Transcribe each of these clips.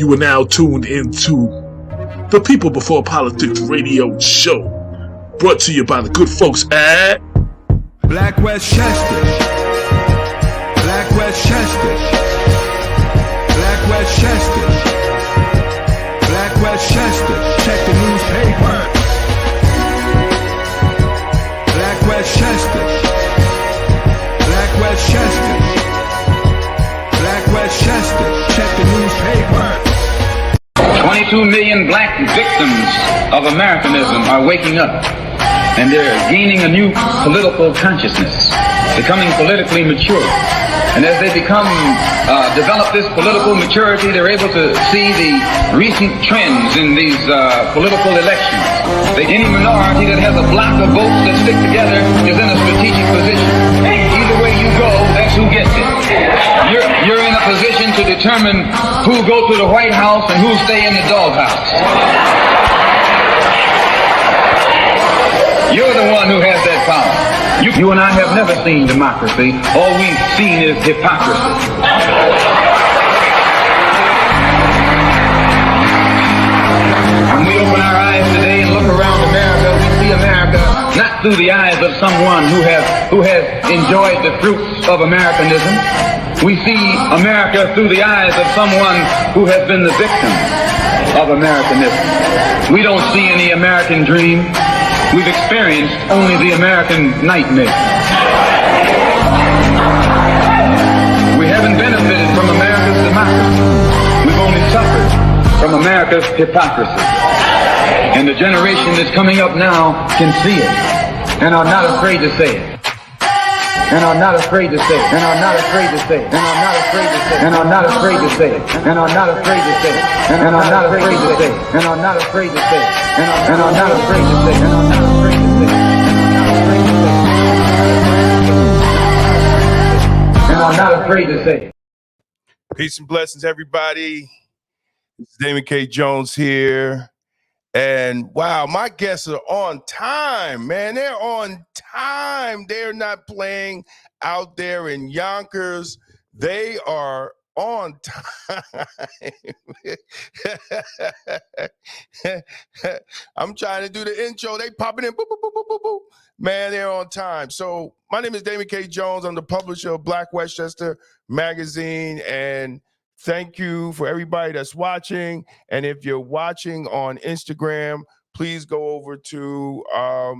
You are now tuned into the People Before Politics radio show, brought to you by the good folks at Black Westchester, Black Westchester, Black Westchester, Black Westchester. Check the newspaper. Black Westchester, Black Westchester, Black Westchester. Check the newspaper. 22 million black victims of Americanism are waking up, and they're gaining a new political consciousness, becoming politically mature. And as they develop this political maturity, they're able to see the recent trends in these political elections. Any minority that has a block of votes that stick together is in a strategic position. Either way you go, that's who gets it. You're in a position to determine who go to the White House and who stay in the doghouse. You're the one who has that power. You and I have never seen democracy. All we've seen is hypocrisy. When we open our eyes today and look around America, we see America not through the eyes of someone who has enjoyed the fruits of Americanism. We see America through the eyes of someone who has been the victim of Americanism. We don't see any American dream. We've experienced only the American nightmare. We haven't benefited from America's democracy. We've only suffered from America's hypocrisy. And the generation that's coming up now can see it and are not afraid to say it. And are not afraid to say it. And are not afraid to say it. And are not afraid to say it. And are not afraid to say it. And are not afraid to say it. And are not afraid to say it. And are not afraid to say it. And are not afraid to say it. And are not afraid to say it. And are not afraid to say it. Peace and blessings, everybody. This is Damon K. Jones here. And wow, my guests are on time, man. They're on time. They're not playing out there in Yonkers. They are on time. I'm trying to do the intro. They popping in. Boop, boop, boop, boop, boop, boop. Man, they're on time. So my name is Damon K. Jones. I'm the publisher of Black Westchester magazine, and thank you for everybody that's watching. And if you're watching on Instagram, please go over to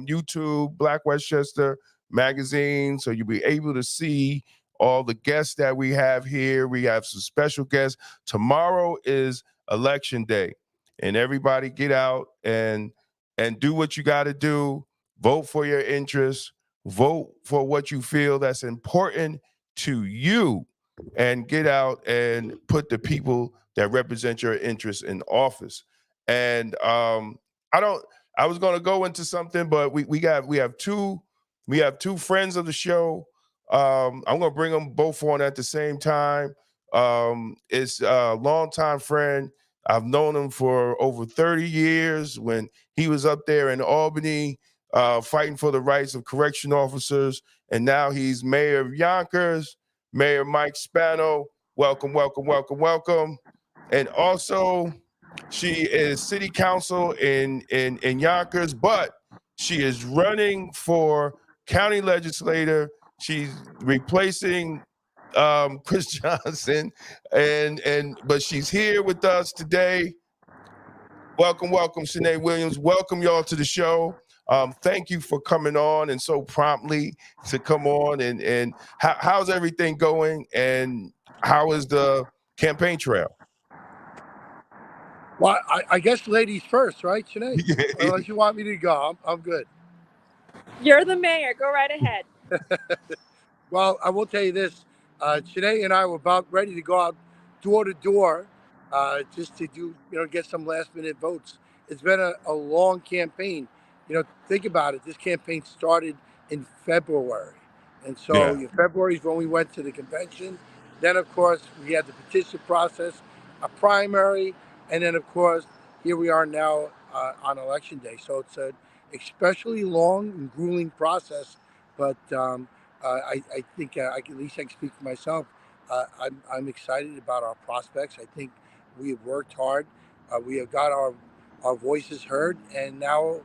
YouTube, Black Westchester magazine, so you'll be able to see all the guests that we have here. We have some special guests. Tomorrow is election day, and everybody get out and do what you got to do. Vote for your interests. Vote for what you feel that's important to you. And get out and put the people that represent your interests in office. And I was going to go into something, but we have two friends of the show. I'm going to bring them both on at the same time. It's a longtime friend. I've known him for over 30 years when he was up there in Albany fighting for the rights of correction officers, and now he's mayor of Yonkers. Mayor Mike Spano, welcome, welcome, welcome, welcome. And also, she is city council in Yonkers, but she is running for county legislator. She's replacing Chris Johnson, but she's here with us today. Welcome, welcome, Sinead Williams. Welcome y'all to the show. Thank you for coming on and so promptly to come on. And how's everything going? And how is the campaign trail? Well, I guess ladies first, right, Sinead? Unless you want me to go, I'm good. You're the mayor. Go right ahead. Well, I will tell you this. Sinead and I were about ready to go out door to door just to do, get some last minute votes. It's been a long campaign. Think about it. This campaign started in February. And so February is when we went to the convention. Then, of course, we had the petition process, a primary. And then, of course, here we are now on election day. So it's an especially long and grueling process. But I think at least I can speak for myself. I'm excited about our prospects. I think We have worked hard. We have got our voices heard, and now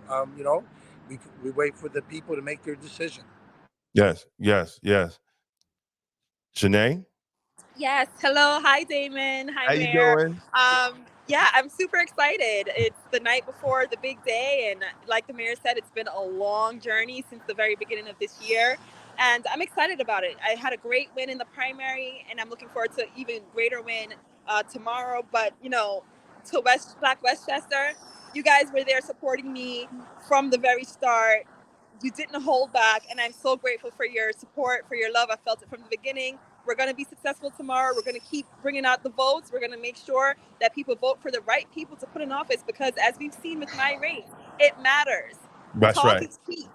we wait for the people to make their decision. Yes, yes, yes. Shanae, Yes. Hello. Hi, Damon. Hi, how you Mayor. doing? Yeah, I'm super excited. It's the night before the big day. And like the mayor said, it's been a long journey since the very beginning of this year. And I'm excited about it. I had a great win in the primary, and I'm looking forward to even greater win tomorrow. But, to Black Westchester, you guys were there supporting me from the very start. You didn't hold back. And I'm so grateful for your support, for your love. I felt it from the beginning. We're going to be successful tomorrow. We're going to keep bringing out the votes. We're going to make sure that people vote for the right people to put in office, because as we've seen with my race, it matters. That's Talk right. is cheap.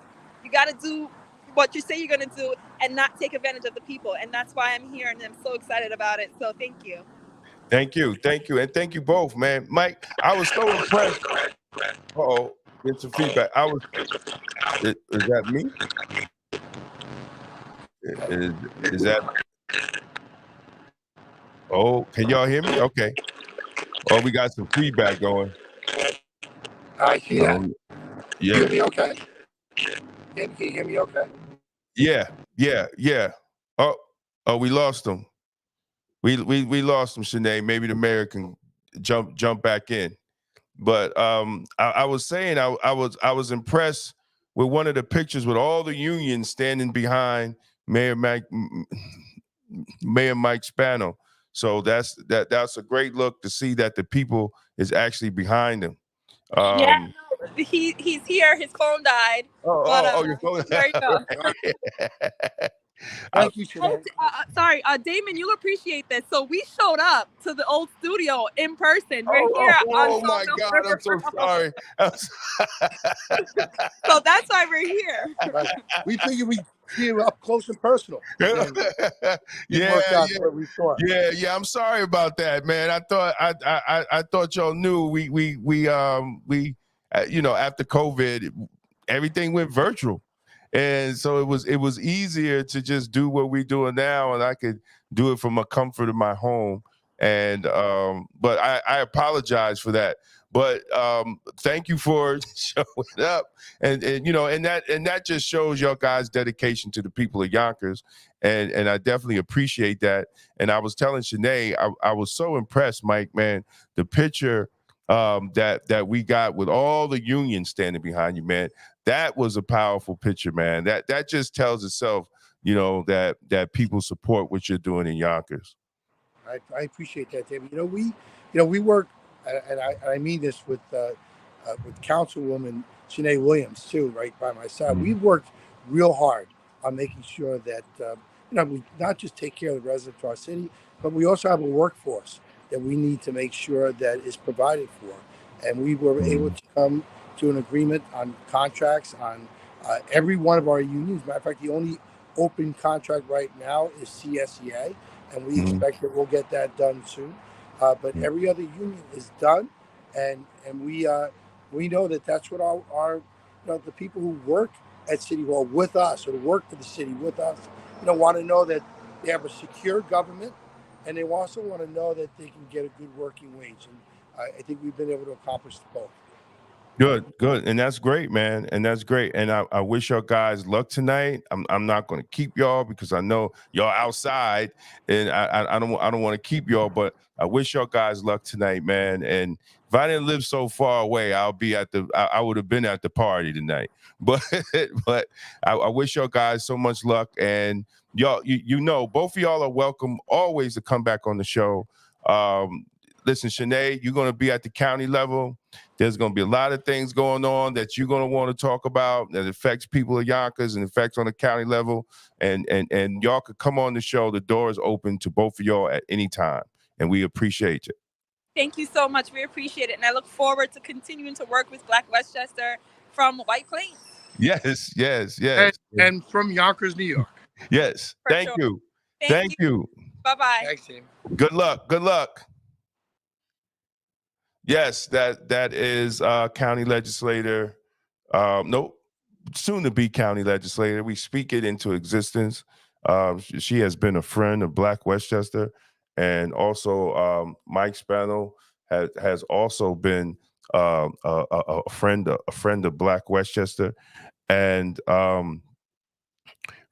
You got to do what you say you're going to do and not take advantage of the people. And that's why I'm here, and I'm so excited about it. So thank you. Thank you, and thank you both, man. Mike, I was so impressed. Uh-oh, get some feedback. Is that me? Is that? Oh, can y'all hear me? Okay. Oh, we got some feedback going. I see that. Yeah. Hear me okay? Can you hear me okay? Yeah. Oh, we lost them. We lost them, Shanae. Maybe the mayor can jump back in. But I was saying I was impressed with one of the pictures with all the unions standing behind Mayor Mike Spano. So that's a great look to see that the people is actually behind him. Yeah, he's here. His phone died. Your phone. There you go. Thank you, Shanae. Sorry, Damon, you'll appreciate this. So we showed up to the old studio in person. We're here on my Sawmill God, I'm so sorry. So that's why we're here. Right. We figured we'd see you up close and personal. And Yeah, worked out where we thought. Yeah. I'm sorry about that, man. I thought y'all knew we after COVID, everything went virtual. And so it was easier to just do what we're doing now, and I could do it from a comfort of my home. And but I apologize for that. But thank you for showing up, and that just shows your guys' dedication to the people of Yonkers, and I definitely appreciate that. And I was telling Shanae, I was so impressed, Mike, man, the picture that we got with all the unions standing behind you, man. That was a powerful picture, man. That just tells itself, that people support what you're doing in Yonkers. I appreciate that, David. We work, and I mean this with Councilwoman Shanae Williams too, right by my side. Mm-hmm. We've worked real hard on making sure that we not just take care of the residents of our city, but we also have a workforce that we need to make sure that is provided for. And we were able to come to an agreement on contracts on every one of our unions. Matter of fact, the only open contract right now is CSEA, and we expect that we'll get that done soon. But every other union is done, and we know that that's what our the people who work at City Hall with us, or work for the city with us, want to know that they have a secure government, and they also want to know that they can get a good working wage. And I think we've been able to accomplish both. Good. And that's great, man. And that's great. And I wish y'all guys luck tonight. I'm not going to keep y'all because I know y'all outside, and I don't want to keep y'all, but I wish y'all guys luck tonight, man. And if I didn't live so far away, I would have been at the party tonight. But I wish y'all guys so much luck. And y'all, both of y'all are welcome always to come back on the show. Listen, Shanae, you're going to be at the county level. There's going to be a lot of things going on that you're going to want to talk about that affects people of Yonkers and affects on the county level. And y'all could come on the show. The door is open to both of y'all at any time. And we appreciate you. Thank you so much. We appreciate it. And I look forward to continuing to work with Black Westchester from White Plains. Yes. And from Yonkers, New York. Yes. Thank you. Thank you. Bye-bye. Thanks, team. Good luck. Yes, that is county legislator, soon to be county legislator. We speak it into existence. She has been a friend of Black Westchester, and also Mike Spano has also been a friend of Black Westchester, and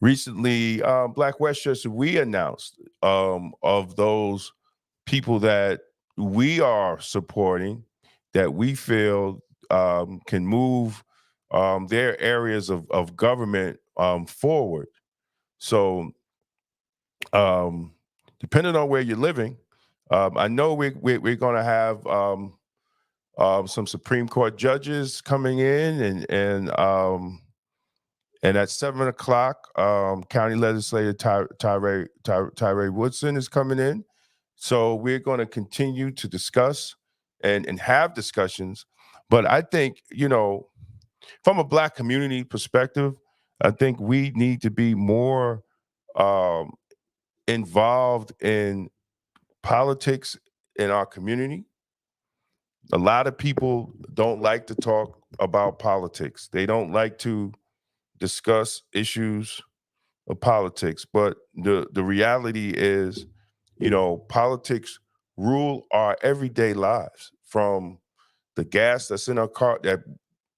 recently Black Westchester, we announced of those people that we are supporting, that we feel can move their areas of government forward. So, depending on where you're living, I know we're going to have some Supreme Court judges coming in, and at 7:00, County Legislator Tyree Woodson is coming in. So we're going to continue to discuss and have discussions. But I think, from a Black community perspective, I think we need to be more um, involved in politics in our community. A lot of people don't like to talk about politics. They don't like to discuss issues of politics. But the reality is, politics rule our everyday lives, from the gas that's in our car, that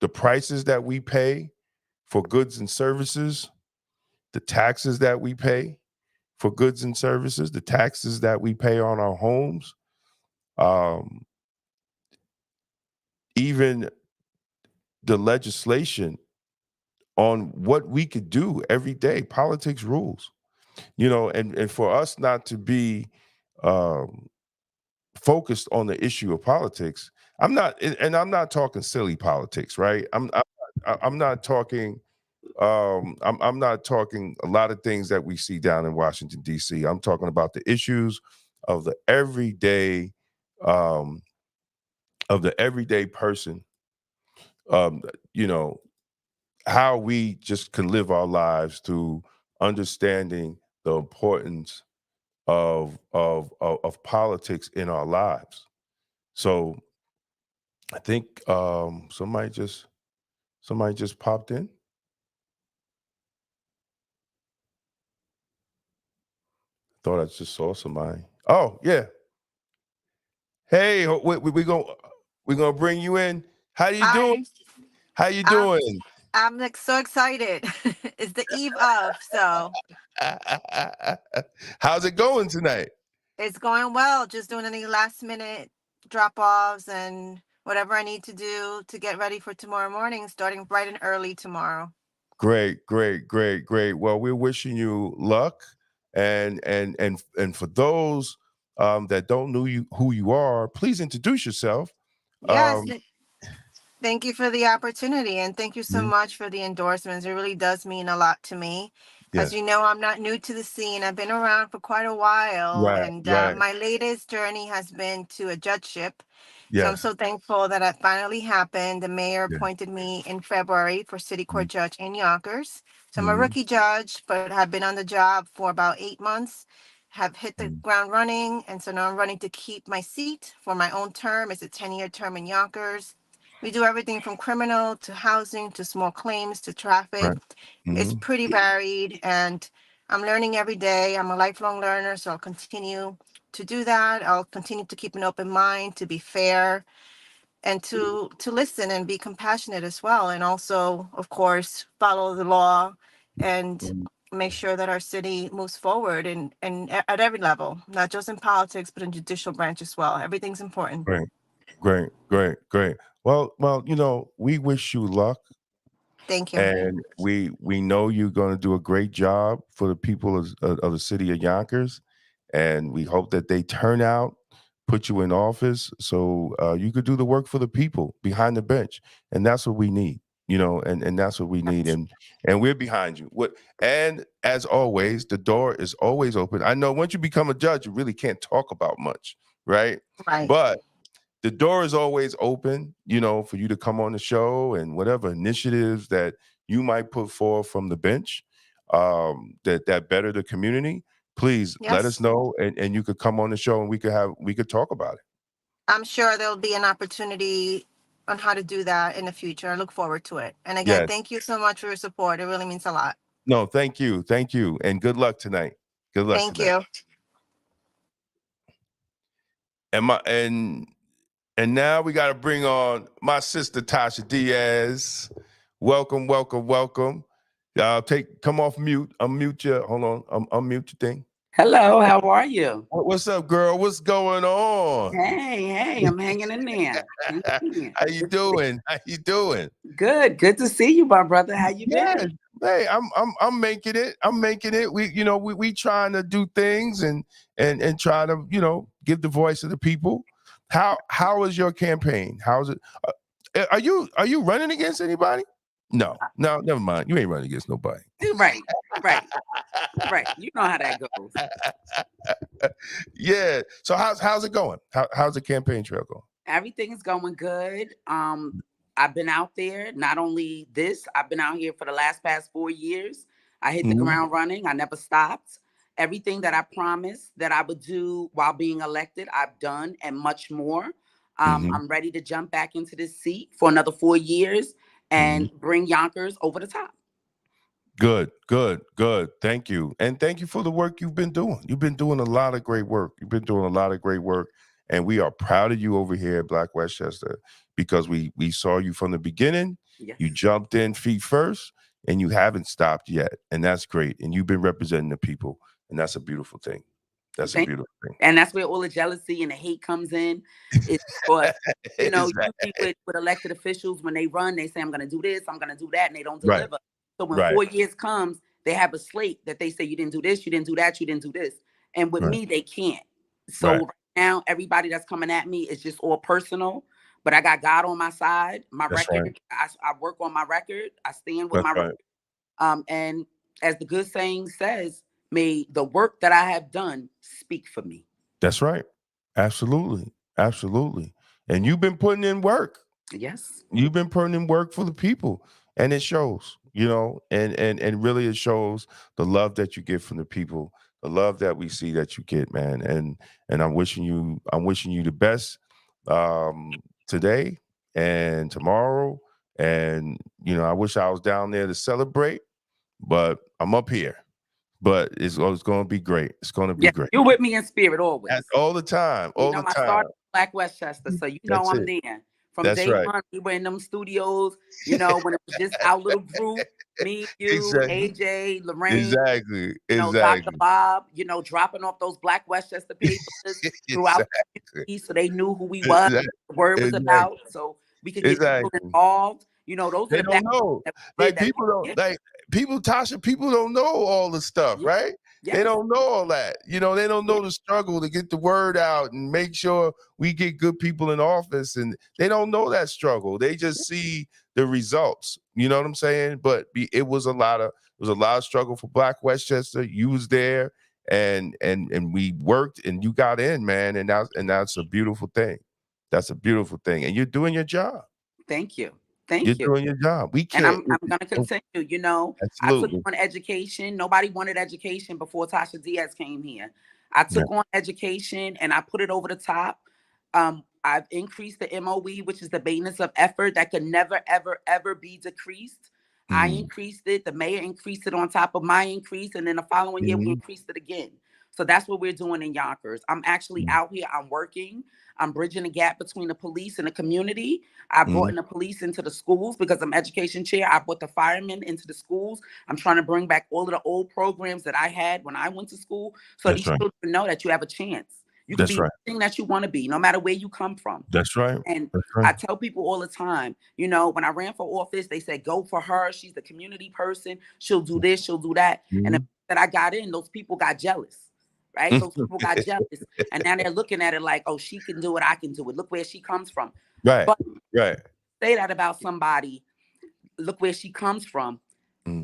the prices that we pay for goods and services, the taxes that we pay for goods and services, the taxes that we pay on our homes, um, even the legislation on what we could do every day. Politics rules, and for us not to be um, focused on the issue of politics. I'm not talking silly politics, right? I'm not talking. I'm not talking a lot of things that we see down in Washington D.C. I'm talking about the issues of the everyday, um, person. Um, you know how we just can live our lives through understanding the importance of politics in our lives. So I think somebody just popped in. Thought I just saw somebody. Oh yeah. Hey, we gonna bring you in. How you doing? Hi. How you I'm doing? I'm like so excited. It's the eve of, so How's it going tonight? it's going well. Just doing any last minute drop offs and whatever I need to do to get ready for tomorrow morning, starting bright and early tomorrow. Great, great, great, great. Well, we're wishing you luck, and for those that don't know who you are, please introduce yourself. Yes, Um, thank you for the opportunity and thank you so mhm, much for the endorsements. It really does mean a lot to me. As yes, you know, I'm not new to the scene. I've been around for quite a while, right, and right, my latest journey has been to a judgeship. So I'm yes, so thankful that it finally happened. The mayor yeah, appointed me in February for city mm, court judge in Yonkers. So I'm a mhm, rookie judge, but have been on the job for about 8 months, have hit the mm, ground running. And so now I'm running to keep my seat for my own term. It's a 10-year term in Yonkers. We do everything from criminal to housing to small claims to traffic. right, It's mhm, pretty varied, and I'm learning every day. I'm a lifelong learner, so I'll continue to do that. I'll continue to keep an open mind, to be fair, and to listen and be compassionate as well, and also, of course, follow the law and mm, make sure that our city moves forward and at every level, not just in politics, but in judicial branch as well. Everything's important. great, great, great, great. Well, we wish you luck. Thank you. And we know you're going to do a great job for the people of the city of Yonkers, and we hope that they turn out, put you in office, so you could do the work for the people behind the bench, and that's what we need, and that's what we need, and we're behind you. And as always, the door is always open. I know once you become a judge, you really can't talk about much, right? Right. But the door is always open, for you to come on the show and whatever initiatives that you might put forth from the bench that better the community. Please let us Yes. know, and you could come on the show and we could talk about it. I'm sure there'll be an opportunity on how to do that in the future. I look forward to it. And again, Yes. thank you so much for your support. It really means a lot. No, thank you, and good luck tonight. Good luck Thank tonight. you. And now we got to bring on my sister Tasha Diaz. Welcome, welcome, welcome. Come off mute. Unmute you. Hold on. Unmute your thing. Hello, how are you? What's up, girl? What's going on? Hey, I'm hanging in there. How you doing? How you doing? Good to see you, my brother. How you been? Hey, I'm making it. I'm making it. We trying to do things and try to give the voice of the people. How is your campaign? How's it? Are you running against anybody? No, never mind. You ain't running against nobody. Right. You know how that goes. Yeah. So how's it going? How's the campaign trail going? Everything is going good. I've been out there. Not only this, I've been out here for the past 4 years. I hit the ground running. I never stopped. Everything that I promised that I would do while being elected, I've done, and much more. I'm ready to jump back into this seat for another 4 years and bring Yonkers over the top. Good. Thank you. And thank you for the work you've been doing. You've been doing a lot of great work. And we are proud of you over here at Black Westchester because we saw you from the beginning. Yes. You jumped in feet first and you haven't stopped yet. And that's great. And you've been representing the people. And that's a beautiful thing. That's a beautiful thing. And that's where all the jealousy and the hate comes in. It's because, Exactly. usually with elected officials, when they run, they say, I'm going to do this, I'm going to do that, and they don't deliver. Right. So when 4 years comes, they have a slate that they say, you didn't do this, you didn't do that, you didn't do this. And with me, they can't. So right now, everybody that's coming at me is just all personal. But I got God on my side. My record, I work on my record. I stand with my record. And as the good saying says, may the work that I have done speak for me. That's right. Absolutely. And you've been putting in work. Yes. You've been putting in work for the people. And it shows, and really it shows the love that you get from the people, the love that we see that you get, man. And I'm wishing you the best today and tomorrow. And, I wish I was down there to celebrate, but I'm up here. But it's going to be great. It's going to be great. You're with me in spirit always. All the time. I started Black Westchester, so I'm there. From day one, we were in them studios, when it was just our little group, me, you, AJ, Lorraine, exactly. Dr. Bob, dropping off those Black Westchester papers throughout the community so they knew who we was, what the word was about, so we could get people involved. Those they don't know. Tasha, people don't know all the stuff, right? Yes. They don't know all that. They don't know the struggle to get the word out and make sure we get good people in office. And they don't know that struggle. They just see the results. You know what I'm saying? But it was a lot of struggle for Black Westchester. You was there and we worked and you got in, man. And that's a beautiful thing. That's a beautiful thing. And you're doing your job. Thank you. You're doing your job. We can't. And I'm going to continue. Absolutely. I took on education. Nobody wanted education before Tasha Diaz came here. I took on education and I put it over the top. I've increased the MOE, which is the maintenance of effort that could never, ever, ever be decreased. I increased it. The mayor increased it on top of my increase. And then the following year, we increased it again. So that's what we're doing in Yonkers. I'm actually out here. I'm working. I'm bridging the gap between the police and the community. I brought in the police into the schools because I'm education chair. I brought the firemen into the schools. I'm trying to bring back all of the old programs that I had when I went to school. So these children know that you have a chance. You can be anything that you want to be, no matter where you come from. That's right. And I tell people all the time, when I ran for office, they said, go for her. She's the community person. She'll do this, she'll do that. And that I got in, those people got jealous. Right? Those people got jealous. And now they're looking at it like, oh, she can do it, I can do it. Look where she comes from. Right. But right. Say that about somebody. Look where she comes from.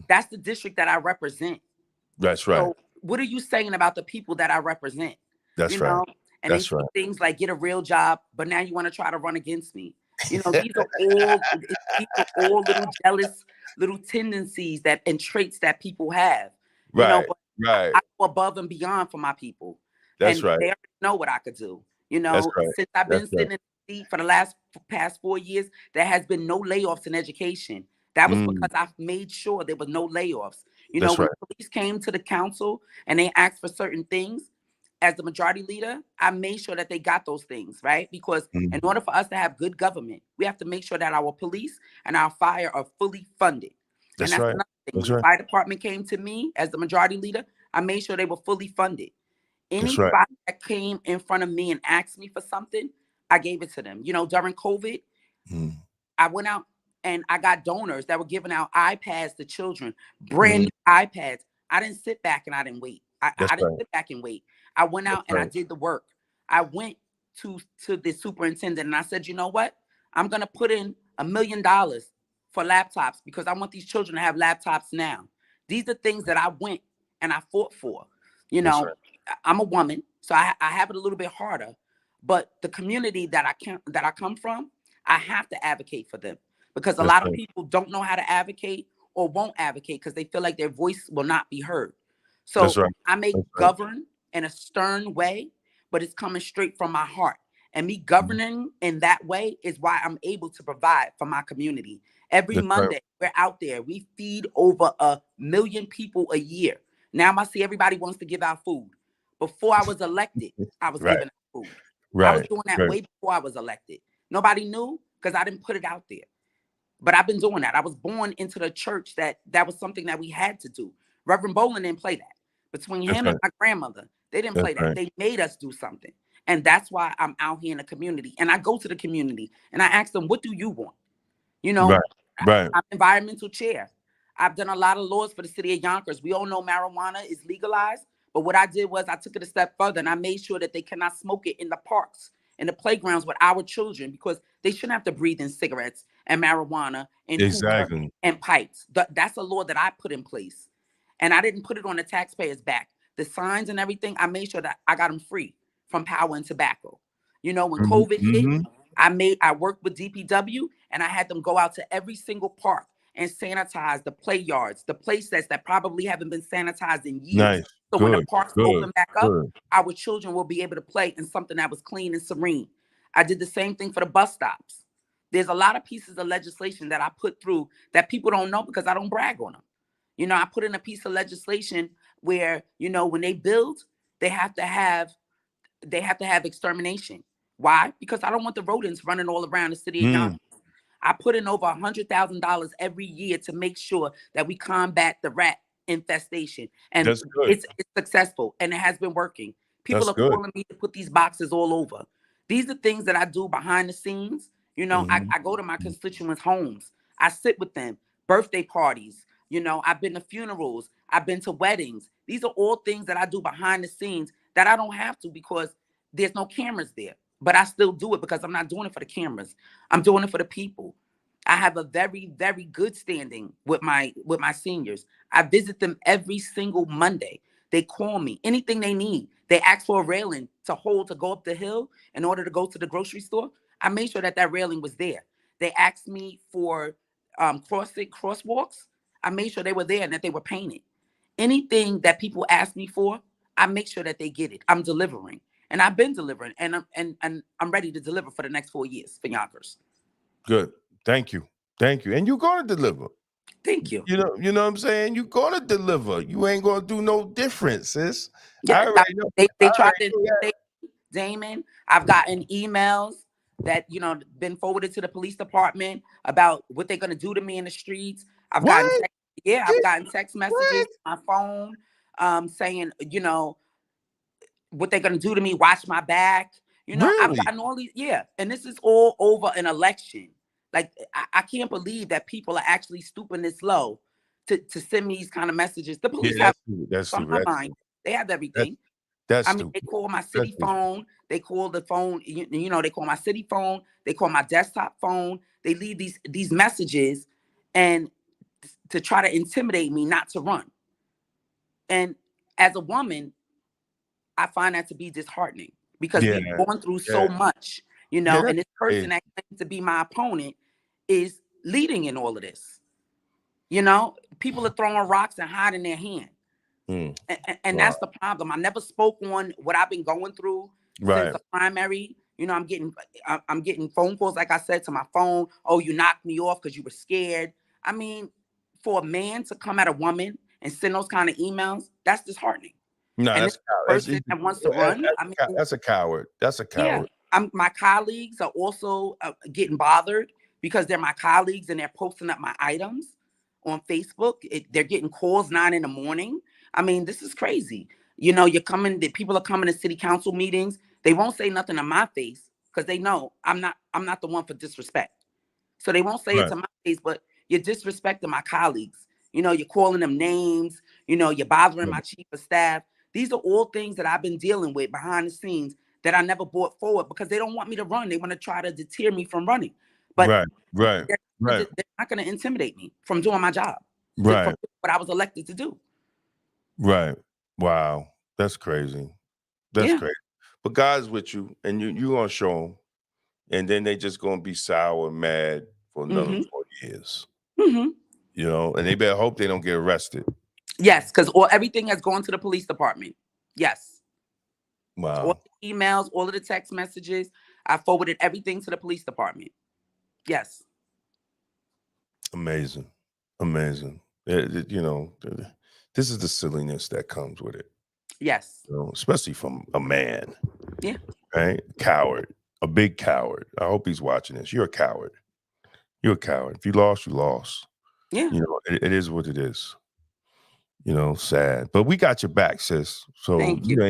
That's the district that I represent. That's right. So what are you saying about the people that I represent? That's right. And they say things like get a real job, but now you want to try to run against me. These are all little jealous little tendencies and traits that people have. Right. I go above and beyond for my people. That's and they already know what I could do. Since I've been sitting in the seat for the past 4 years, there has been no layoffs in education. That was because I've made sure there was no layoffs. When police came to the council and they asked for certain things, as the majority leader, I made sure that they got those things, right? Because in order for us to have good government, we have to make sure that our police and our fire are fully funded. And that's another thing. When the fire department came to me as the majority leader, I made sure they were fully funded. Anybody that came in front of me and asked me for something, I gave it to them. You know, during COVID, I went out and I got donors that were giving out iPads to children, brand new iPads. I didn't sit back and I didn't wait. I didn't sit back and wait. I went out and I did the work. I went to the superintendent and I said, you know what? I'm going to put in $1 million for laptops because I want these children to have laptops now. These are things that I went and I fought for. You know, I'm a woman, so I have it a little bit harder. But the community that I come from, I have to advocate for them because a lot of people don't know how to advocate or won't advocate because they feel like their voice will not be heard. So I may govern in a stern way, but it's coming straight from my heart. And me governing in that way is why I'm able to provide for my community. Every Monday, we're out there. We feed over 1 million people a year. Now I see everybody wants to give out food. Before I was elected, I was giving out food. I was doing that way before I was elected. Nobody knew because I didn't put it out there. But I've been doing that. I was born into the church that was something that we had to do. Reverend Bolin didn't play that. Between him and my grandmother, they didn't play that. They made us do something. And that's why I'm out here in the community. And I go to the community and I ask them, what do you want? You know, I'm environmental chair. I've done a lot of laws for the city of Yonkers. We all know marijuana is legalized. But what I did was I took it a step further and I made sure that they cannot smoke it in the parks, in the playgrounds with our children, because they shouldn't have to breathe in cigarettes and marijuana and hookah and pipes. That's a law that I put in place. And I didn't put it on the taxpayers' back. The signs and everything, I made sure that I got them free from power and tobacco. You know, when COVID hit, I worked with DPW and I had them go out to every single park and sanitize the play yards, the play sets that probably haven't been sanitized in years. So when the parks open back up, our children will be able to play in something that was clean and serene. I did the same thing for the bus stops. There's a lot of pieces of legislation that I put through that people don't know because I don't brag on them. You know, I put in a piece of legislation where, you know, when they build, they have to have extermination. Why? Because I don't want the rodents running all around the city of Yonkers. I put in over $100,000 every year to make sure that we combat the rat infestation. And it's successful and it has been working. People are calling me to put these boxes all over. These are things that I do behind the scenes. You know, I go to my constituents' homes. I sit with them, birthday parties. You know, I've been to funerals. I've been to weddings. These are all things that I do behind the scenes that I don't have to because there's no cameras there. But I still do it because I'm not doing it for the cameras. I'm doing it for the people. I have a very, very good standing with my seniors. I visit them every single Monday. They call me, anything they need. They ask for a railing to hold to go up the hill in order to go to the grocery store. I made sure that railing was there. They asked me for crosswalks. I made sure they were there and that they were painted. Anything that people ask me for, I make sure that they get it. I'm delivering. And I've been delivering, and I'm ready to deliver for the next 4 years for Yonkers. Good. Thank you. And you're going to deliver. Thank you. You know what I'm saying? You're going to deliver. You ain't going to do no difference, sis. Yeah, they tried to intimidate Damon. I've gotten emails that, you know, been forwarded to the police department about what they're going to do to me in the streets. I've gotten text messages on my phone saying, you know, what they're going to do to me, watch my back. You know, I've gotten all these, and this is all over an election. Like, I can't believe that people are actually stooping this low to send me these kind of messages. The police have my mind. They have everything. I mean, they call my city phone. They call the phone, you know, they call my city phone. They call my desktop phone. They leave these messages and to try to intimidate me not to run. And as a woman, I find that to be disheartening because we've gone through so much, you know, and this person that claims to be my opponent is leading in all of this. You know, people are throwing rocks and hiding their hand. And that's the problem. I never spoke on what I've been going through since the primary. You know, I'm getting phone calls, like I said, to my phone. Oh, you knocked me off because you were scared. I mean, for a man to come at a woman and send those kind of emails, that's disheartening. No, And that's this a coward. person that wants to run, I mean, That's a coward. That's a yeah, coward. my colleagues are also getting bothered because they're my colleagues and they're posting up my items on Facebook. They're getting calls 9 a.m. I mean, this is crazy. You know, the people are coming to city council meetings. They won't say nothing to my face because they know I'm not the one for disrespect. So they won't say it Right. to my face, but you're disrespecting my colleagues. You know, you're calling them names. You know, you're bothering my chief of staff. These are all things that I've been dealing with behind the scenes that I never brought forward because they don't want me to run. They want to try to deter me from running. But Right. they're not going to intimidate me from doing my job, from what I was elected to do. Right. Wow. That's crazy. That's Yeah. crazy. But God's with you, and you gonna show them, and then they just gonna be sour and mad for another 40 years. Mm-hmm. You know, and they better hope they don't get arrested. Yes, because everything has gone to the police department. Yes. Wow. All the emails, all of the text messages, I forwarded everything to the police department. Yes. Amazing. Amazing. You know, this is the silliness that comes with it. Yes. You know, especially from a man. Yeah. Right? Coward. A big coward. I hope he's watching this. You're a coward. You're a coward. If you lost, you lost. Yeah. You know, it is what it is. You know, sad. But we got your back, sis. So Thank you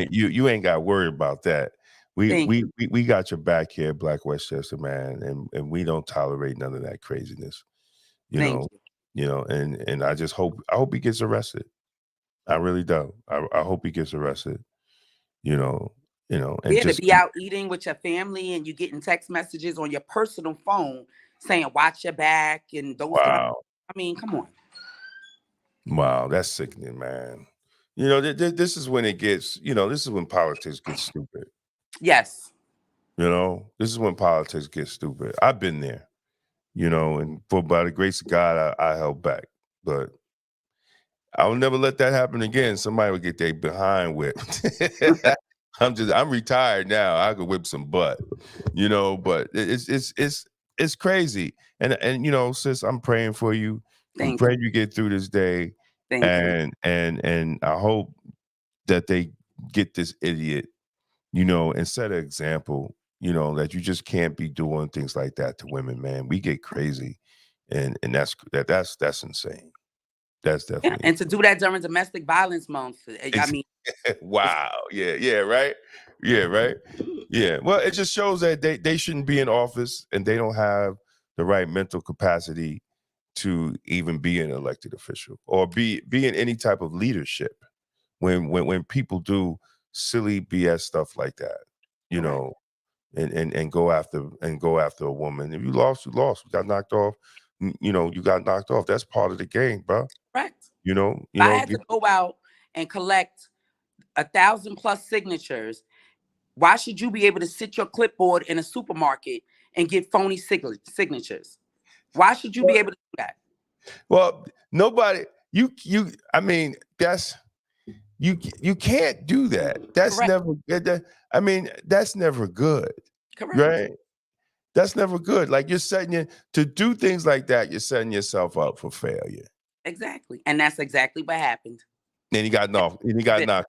ain't got to worry about that. Thank We got your back here, Black Westchester, man, and we don't tolerate none of that craziness. Thank You know, and I hope he gets arrested. I really do. I hope he gets arrested. You know, and Yeah, to just be out eating with your family and you getting text messages on your personal phone saying watch your back and those kind of, wow. I mean, come on. Wow, that's sickening, man. You know, this is when it gets, this is when politics gets stupid. Yes. You know, this is when politics gets stupid. I've been there, and by the grace of God, I held back. But I'll never let that happen again. Somebody would get their behind whipped. I'm retired now. I could whip some butt, but it's crazy. And sis, I'm praying for you. I'm praying you get through this day. Thank you. And I hope that they get this idiot, and set an example, that you just can't be doing things like that to women, man. We get crazy. And that's insane. That's definitely And to do that during Domestic Violence Month, I mean, wow. Yeah, right. Yeah, right. Yeah. Well, it just shows that they shouldn't be in office and they don't have the right mental capacity to even be an elected official or be in any type of leadership when people do silly BS stuff like that, and go after a woman. If you lost, you lost. You got knocked off. You got knocked off. That's part of the game, bro. Correct. If I had to go out and collect 1,000+ signatures. Why should you be able to sit your clipboard in a supermarket and get phony signatures? Why should you be able to do that? Well, nobody. I mean, that's you can't do that. That's Correct. never. I mean, that's never good. Correct. Right. That's never good. Like to do things like that, you're setting yourself up for failure. Exactly. And that's exactly what happened. And he got knocked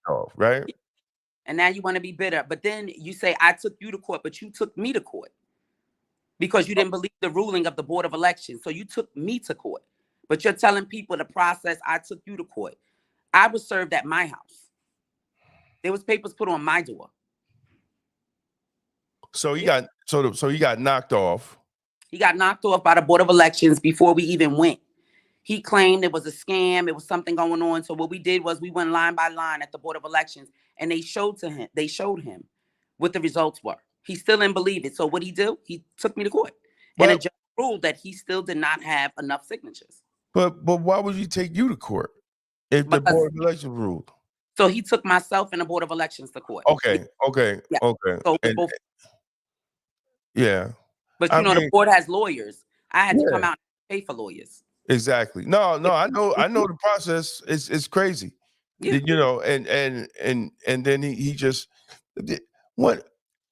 off, right? And now you want to be bitter. But then you say, I took you to court, but you took me to court because you didn't believe the ruling of the Board of Elections. So you took me to court. But you're telling people the process, I took you to court. I was served at my house. There was papers put on my door. So he got knocked off. He got knocked off by the Board of Elections before we even went. He claimed it was a scam. It was something going on. So what we did was we went line by line at the Board of Elections and they showed him what the results were. He still didn't believe it. So what he did, he took me to court. And a judge ruled that he still did not have enough signatures. But why would he take you to court if the Board of Elections ruled? So he took myself and the Board of Elections to court. Okay. Yeah. Okay. So yeah. But the board has lawyers. I had to come out and pay for lawyers. Exactly. No, I know the process is crazy. Yeah. And then he just what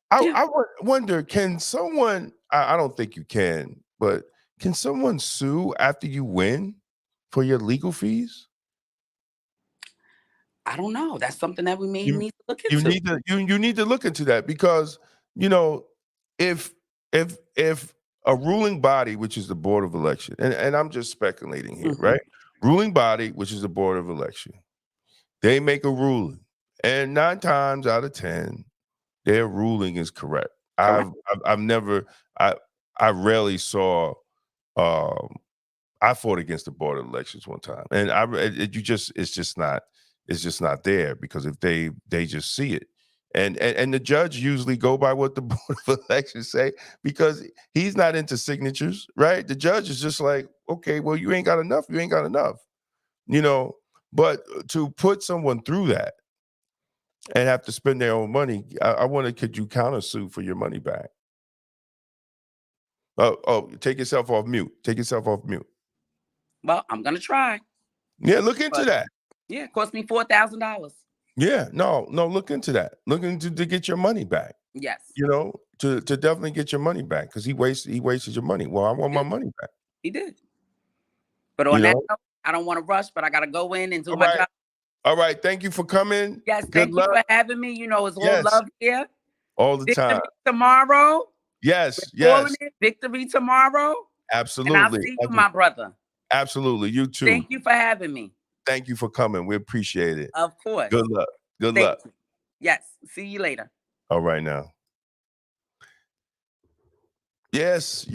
I wonder, can someone, I don't think you can, but can someone sue after you win for your legal fees? I don't know. That's something that we may You need to look you into. need to you need to look into that because if if a ruling body, which is the Board of Election, and I'm just speculating here, right? Ruling body, which is the Board of Election, they make a ruling, and 9 times out of 10, their ruling is correct. Correct. I've never I rarely saw I fought against the Board of Elections one time, and it's just not there because if they just see it, and the judge usually go by what the Board of Elections say because he's not into signatures, right? The judge is just like, okay, well, you ain't got enough, But to put someone through that and have to spend their own money, I wonder, could you countersue for your money back? Oh, take yourself off mute. Take yourself off mute. Well, I'm gonna try. Yeah, look into that. Yeah, it cost me $4,000. Yeah, no, look into that. Look into to get your money back. Yes. To definitely get your money back because he wasted your money. Well, I want my money back. He did. But on that note, I don't want to rush, but I gotta go in and do my job. All right, thank you for coming. Yes, Good thank luck. you for having me. It's all love here. All the time. Tomorrow. Yes. Victory tomorrow. Absolutely. And I'll see you, my brother. Absolutely. You too. Thank you for having me. Thank you for coming. We appreciate it. Of course. Good luck. Good luck. You. Yes. See you later. All right now. Yes.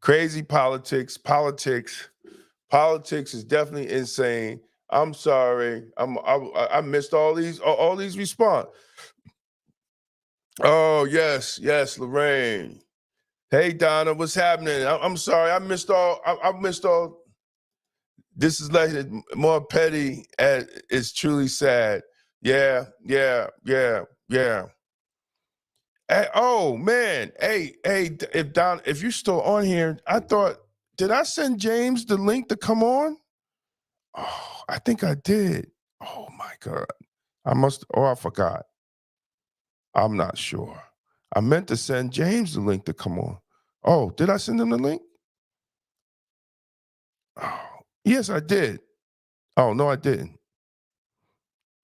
Crazy politics. Politics is definitely insane. I'm sorry. I missed all these response. Oh, yes, Lorraine. Hey, Donna, what's happening? I'm sorry. I missed all. This is like more petty and it's truly sad. Yeah. Hey, oh man. Hey, if you're still on here, did I send James the link to come on? Oh, I think I did. Oh my God. I forgot. I'm not sure. I meant to send James the link to come on. Oh, did I send him the link? Oh, yes, I did. Oh, no, I didn't.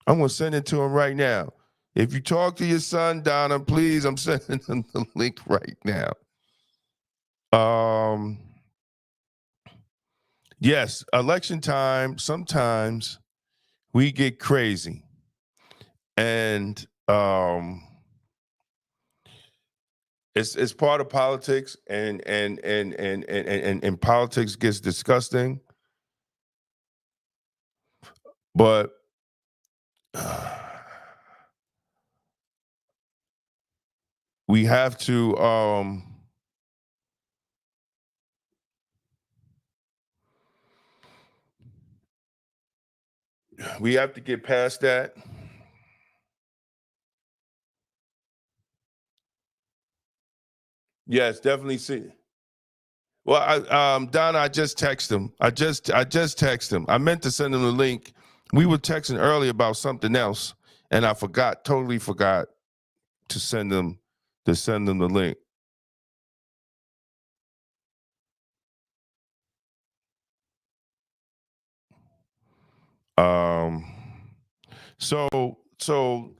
I'm going to send it to him right now. If you talk to your son, Donna, please, I'm sending him the link right now. Yes, election time, sometimes we get crazy. And it's part of politics, and politics gets disgusting. But we have to get past that. Yes, definitely see. Well, Donna, I just texted him. I just texted him. I meant to send him the link. We were texting earlier about something else, and I totally forgot to send him the link. So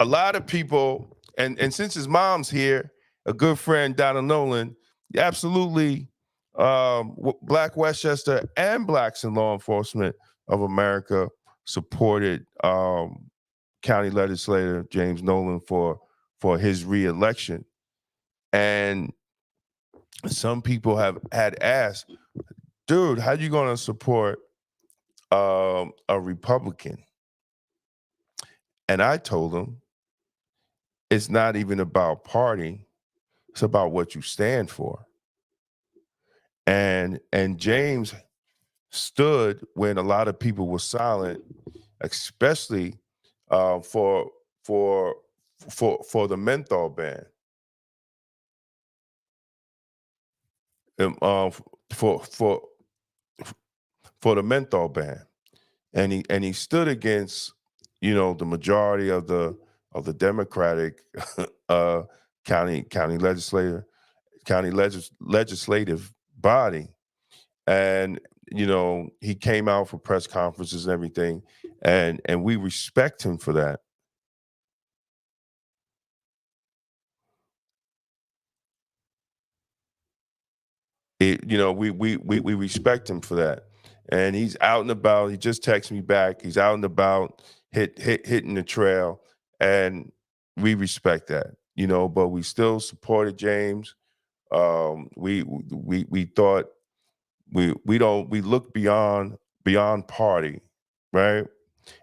a lot of people, and since his mom's here, a good friend, Donna Nolan, absolutely, Black Westchester and Blacks in Law Enforcement of America supported County Legislator James Nolan for his re-election. And some people had asked, dude, how you going to support a Republican? And I told him, it's not even about party, it's about what you stand for. And James stood when a lot of people were silent, especially for the menthol ban. For the menthol ban. And he stood against, the majority of the Democratic county legislative body, and you know, he came out for press conferences and everything, and we respect him for that. You know, we respect him for that. And he's out and about. He just texted me back. He's out and about, hitting the trail, and we respect that. You know, but we still supported James. We thought we look beyond party, right?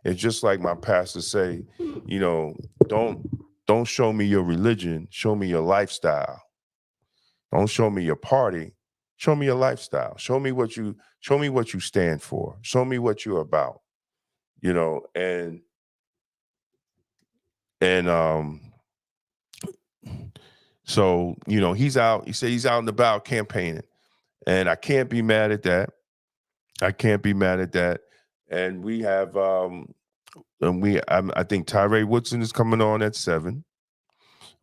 It's just like my pastor say, you know, don't show me your religion, show me your lifestyle. Don't show me your party, show me your lifestyle. Show me what you stand for. Show me what you're about. You know, and so, you know, he said he's out and about campaigning. And I can't be mad at that. I can't be mad at that. And we have I think Tyree Woodson is coming on at 7.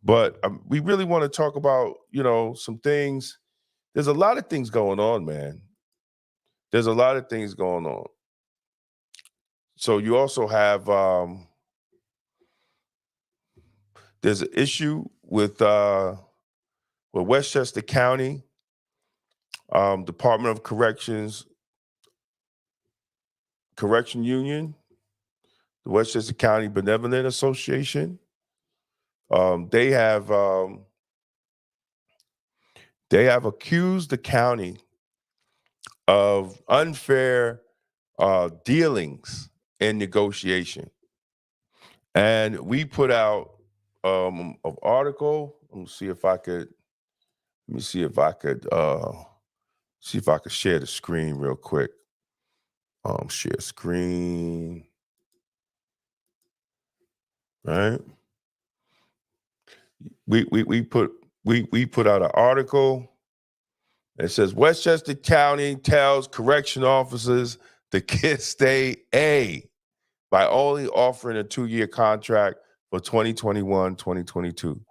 But we really want to talk about, you know, some things. There's a lot of things going on, man. There's a lot of things going on. So you also have there's an issue with Westchester County Department of Corrections Correction Union, the Westchester County Benevolent Association. They have accused the county of unfair dealings in negotiation, and we put out an article. Let me see if I could share the screen real quick. Share screen. Right. We put out an article. It says Westchester County tells correction officers the kids stay A by only offering a 2-year contract for 2021-2022.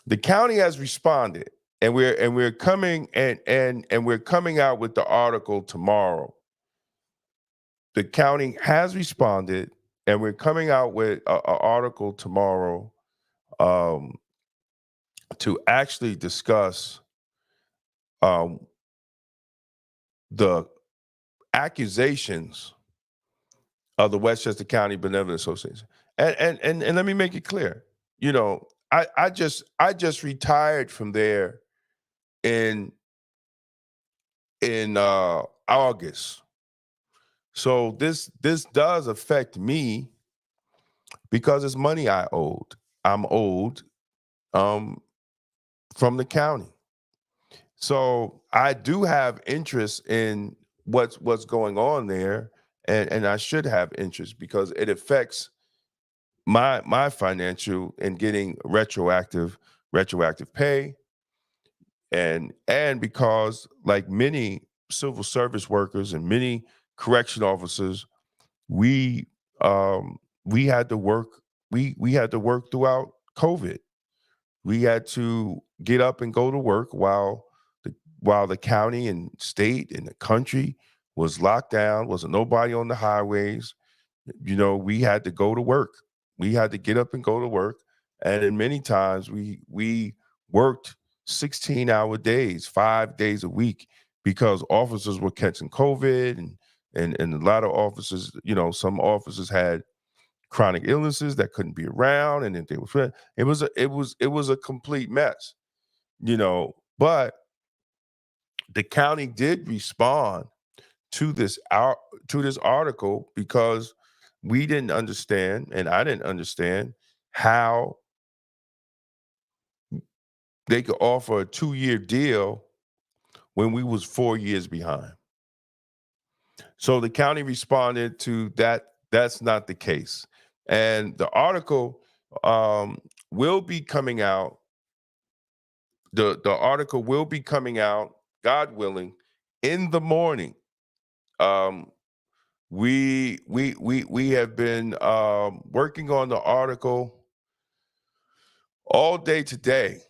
The county has responded, and we're coming out with the article tomorrow. The county has responded, and we're coming out with an article tomorrow to actually discuss the accusations of the Westchester County Benevolent Association. And let me make it clear, you know, I just retired from there in August. So this does affect me because it's money I'm owed from the county. So I do have interest in what's going on there, and I should have interest because it affects my financial and getting retroactive pay, and because like many civil service workers and many correction officers, we had to work throughout COVID. We had to get up and go to work while the county and state and the country was locked down, wasn't nobody on the highways. You know, we had to go to work. We had to get up and go to work. And in many times we worked 16-hour days, 5 days a week, because officers were catching COVID, and a lot of officers, you know, some officers had chronic illnesses that couldn't be around, and then it was a complete mess, you know. But the county did respond to this article because we didn't understand, and I didn't understand how they could offer a 2-year deal when we was 4 years behind. So the county responded to that. That's not the case. And the article will be coming out. The article will be coming out, God willing, in the morning. We have been working on the article all day today,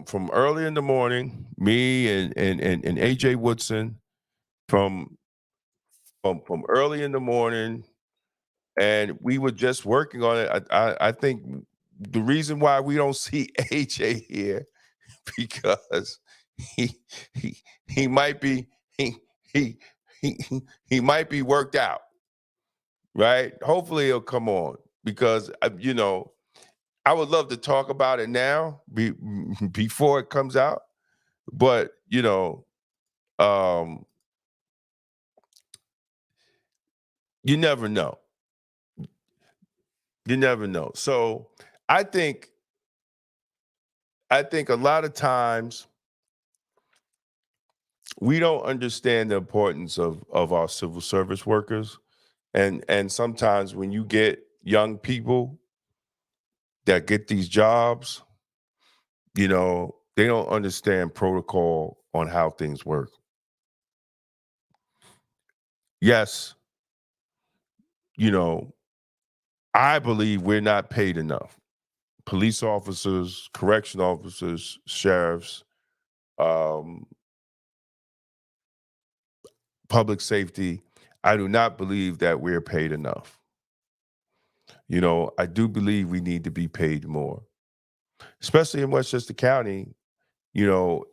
from early in the morning, me and AJ Woodson from early in the morning, and we were just working on it. I think the reason why we don't see AJ here because he he he might be he he he he might be worked out, right? Hopefully he'll come on because I would love to talk about it now before it comes out, but um, you never know. You never know. So I think a lot of times we don't understand the importance of our civil service workers. And sometimes when you get young people that get these jobs, they don't understand protocol on how things work. Yes, I believe we're not paid enough. Police officers, correction officers, sheriffs, um, public safety, I do not believe that we're paid enough. I do believe we need to be paid more, especially in Westchester County.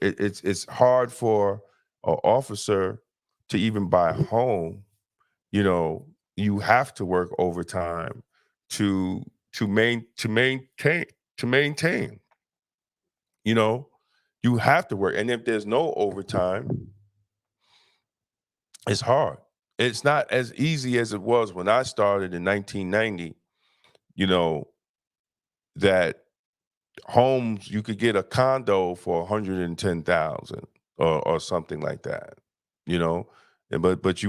It's hard for an officer to even buy a home. You have to work overtime to maintain to maintain. You have to work, and if there's no overtime, it's hard. It's not as easy as it was when I started in 1990. That homes you could get a condo for 110,000 or something like that. you know and but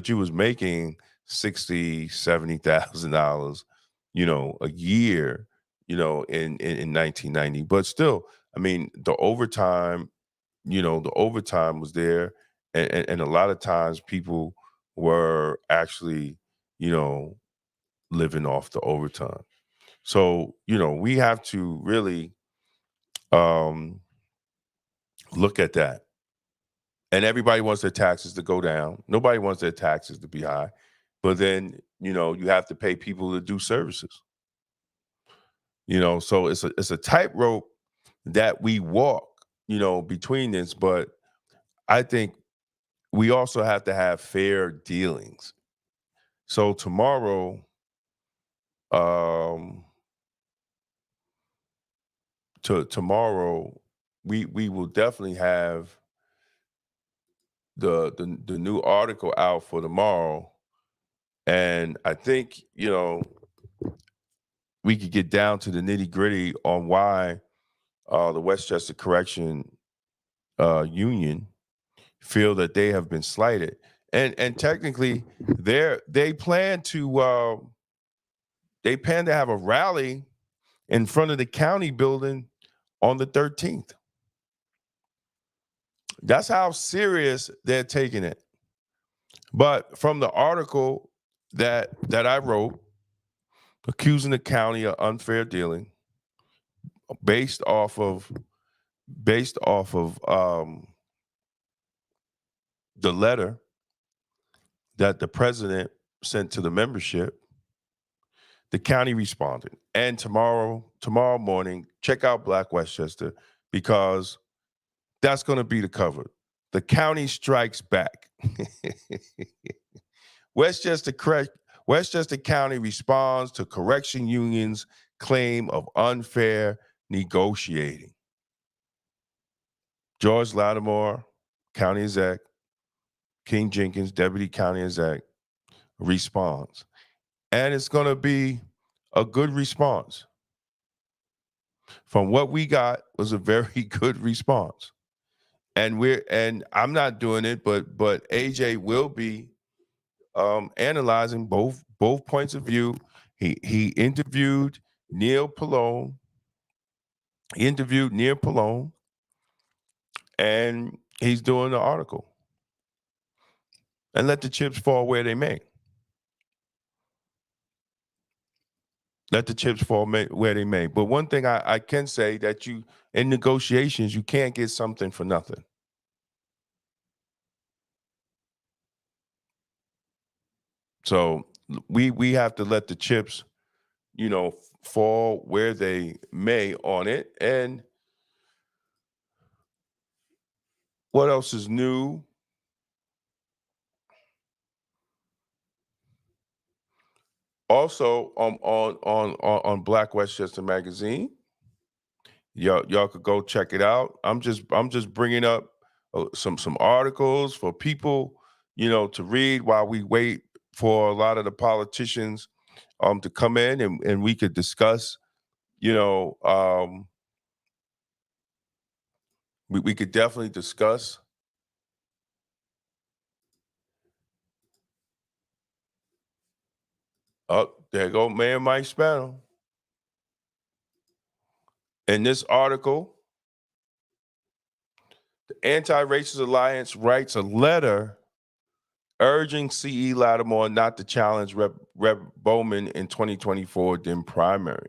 you was making 60, 70,000 dollars a year in 1990. But still, I mean, the overtime was there, and a lot of times people were actually you know living off the overtime. So we have to really um look at that. And everybody wants their taxes to go down. Nobody wants their taxes to be high. But then, you have to pay people to do services. So it's a tightrope that we walk, between this. But I think we also have to have fair dealings. So um, tomorrow, we will definitely have the new article out for tomorrow. And I think, we could get down to the nitty gritty on why the Westchester Correction Union feel that they have been slighted. And technically, they plan to have a rally in front of the county building on the 13th. That's how serious they're taking it. But from the article that I wrote, accusing the county of unfair dealing, based off of the letter that the president sent to the membership, the county responded. And tomorrow morning, check out Black Westchester, because that's going to be the cover. The county strikes back. Westchester County responds to correction union's claim of unfair negotiating. George Lattimore, county exec, King Jenkins, deputy county exec, responds. And it's going to be a good response. From what we got, was a very good response. And I'm not doing it, but AJ will be analyzing both points of view. He interviewed Neil Pallone. And he's doing the article. And let the chips fall where they may. Let the chips fall where they may. But one thing I can say that in negotiations, you can't get something for nothing. So we have to let the chips, fall where they may on it. And what else is new? Also, on Black Westchester Magazine, y'all could go check it out. I'm just bringing up some articles for people, to read while we wait for a lot of the politicians to come in and we could discuss. We could definitely discuss. Oh, there you go, Mayor Mike Spano. In this article, the Anti-Racist Alliance writes a letter urging C.E. Lattimore not to challenge Rep. Bowman in 2024 Dem primary.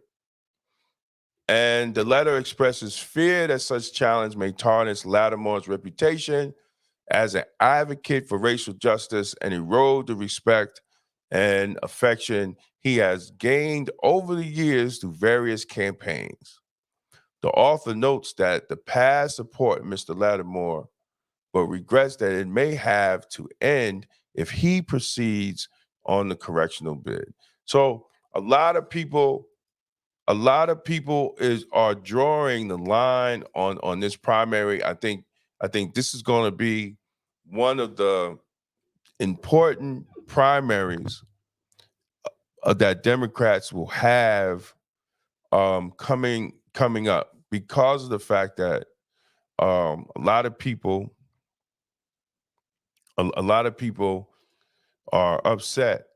And the letter expresses fear that such challenge may tarnish Lattimore's reputation as an advocate for racial justice and erode the respect and affection he has gained over the years through various campaigns. The author notes that the past support Mr. Lattimore, but regrets that it may have to end if he proceeds on the correctional bid. So a lot of people are drawing the line on this primary. I think this is going to be one of the important primaries that Democrats will have coming up, because of the fact that a lot of people are upset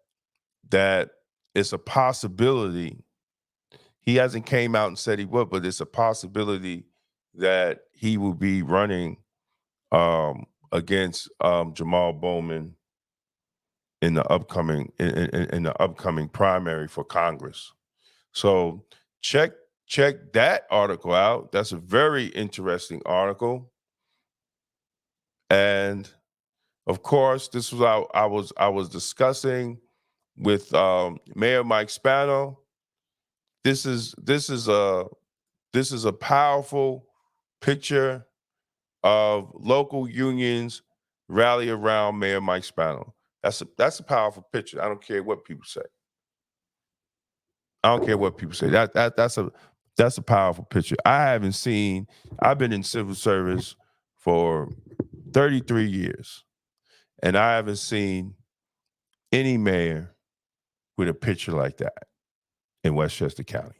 that it's a possibility. He hasn't came out and said he would, but it's a possibility that he will be running against Jamal Bowman in the upcoming primary for Congress. So check that article out. That's a very interesting article. And of course, this was I was discussing with Mayor Mike Spano. This is a powerful picture of local unions rally around Mayor Mike Spano. That's a powerful picture. I don't care what people say. That's a powerful picture. I've been in civil service for 33 years, and I haven't seen any mayor with a picture like that in Westchester County.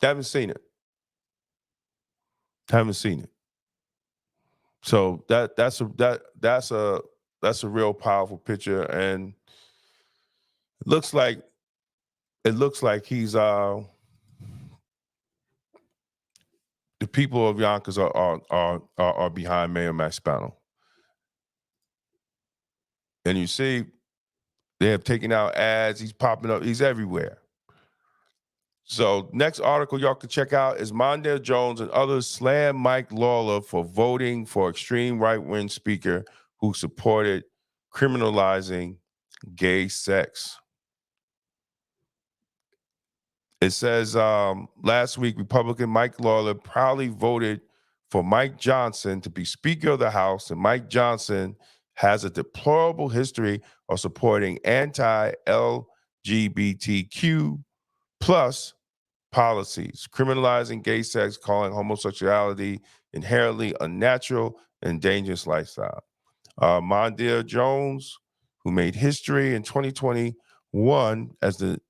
Haven't seen it. So that's a real powerful picture, and it looks like he's the people of Yonkers are behind Mayor Mike Spano. And you see, they have taken out ads. He's popping up. He's everywhere. So next article y'all can check out is Mondale Jones and others slam Mike Lawler for voting for extreme right-wing speaker who supported criminalizing gay sex. It says last week, Republican Mike Lawler proudly voted for Mike Johnson to be Speaker of the House, and Mike Johnson has a deplorable history of supporting anti-LGBTQ plus policies, criminalizing gay sex, calling homosexuality inherently unnatural and dangerous lifestyle. Mondale Jones, who made history in 2021 as the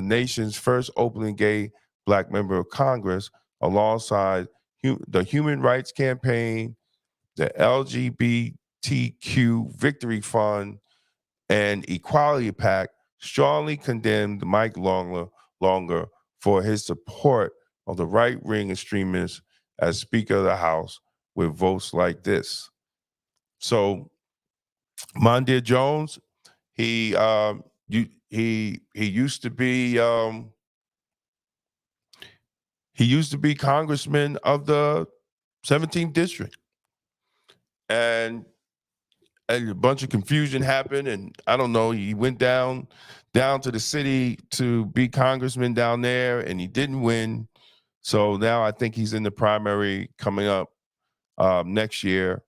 nation's first openly gay Black member of Congress, alongside the Human Rights Campaign, the LGBTQ Victory Fund, and Equality PAC, strongly condemned Mike Longer for his support of the right-wing extremists as Speaker of the House with votes like this. So Mondale Jones, he used to be He used to be congressman of the 17th district. And a bunch of confusion happened, and I don't know, he went down to the city to be congressman down there, and he didn't win. So now I think he's in the primary coming up next year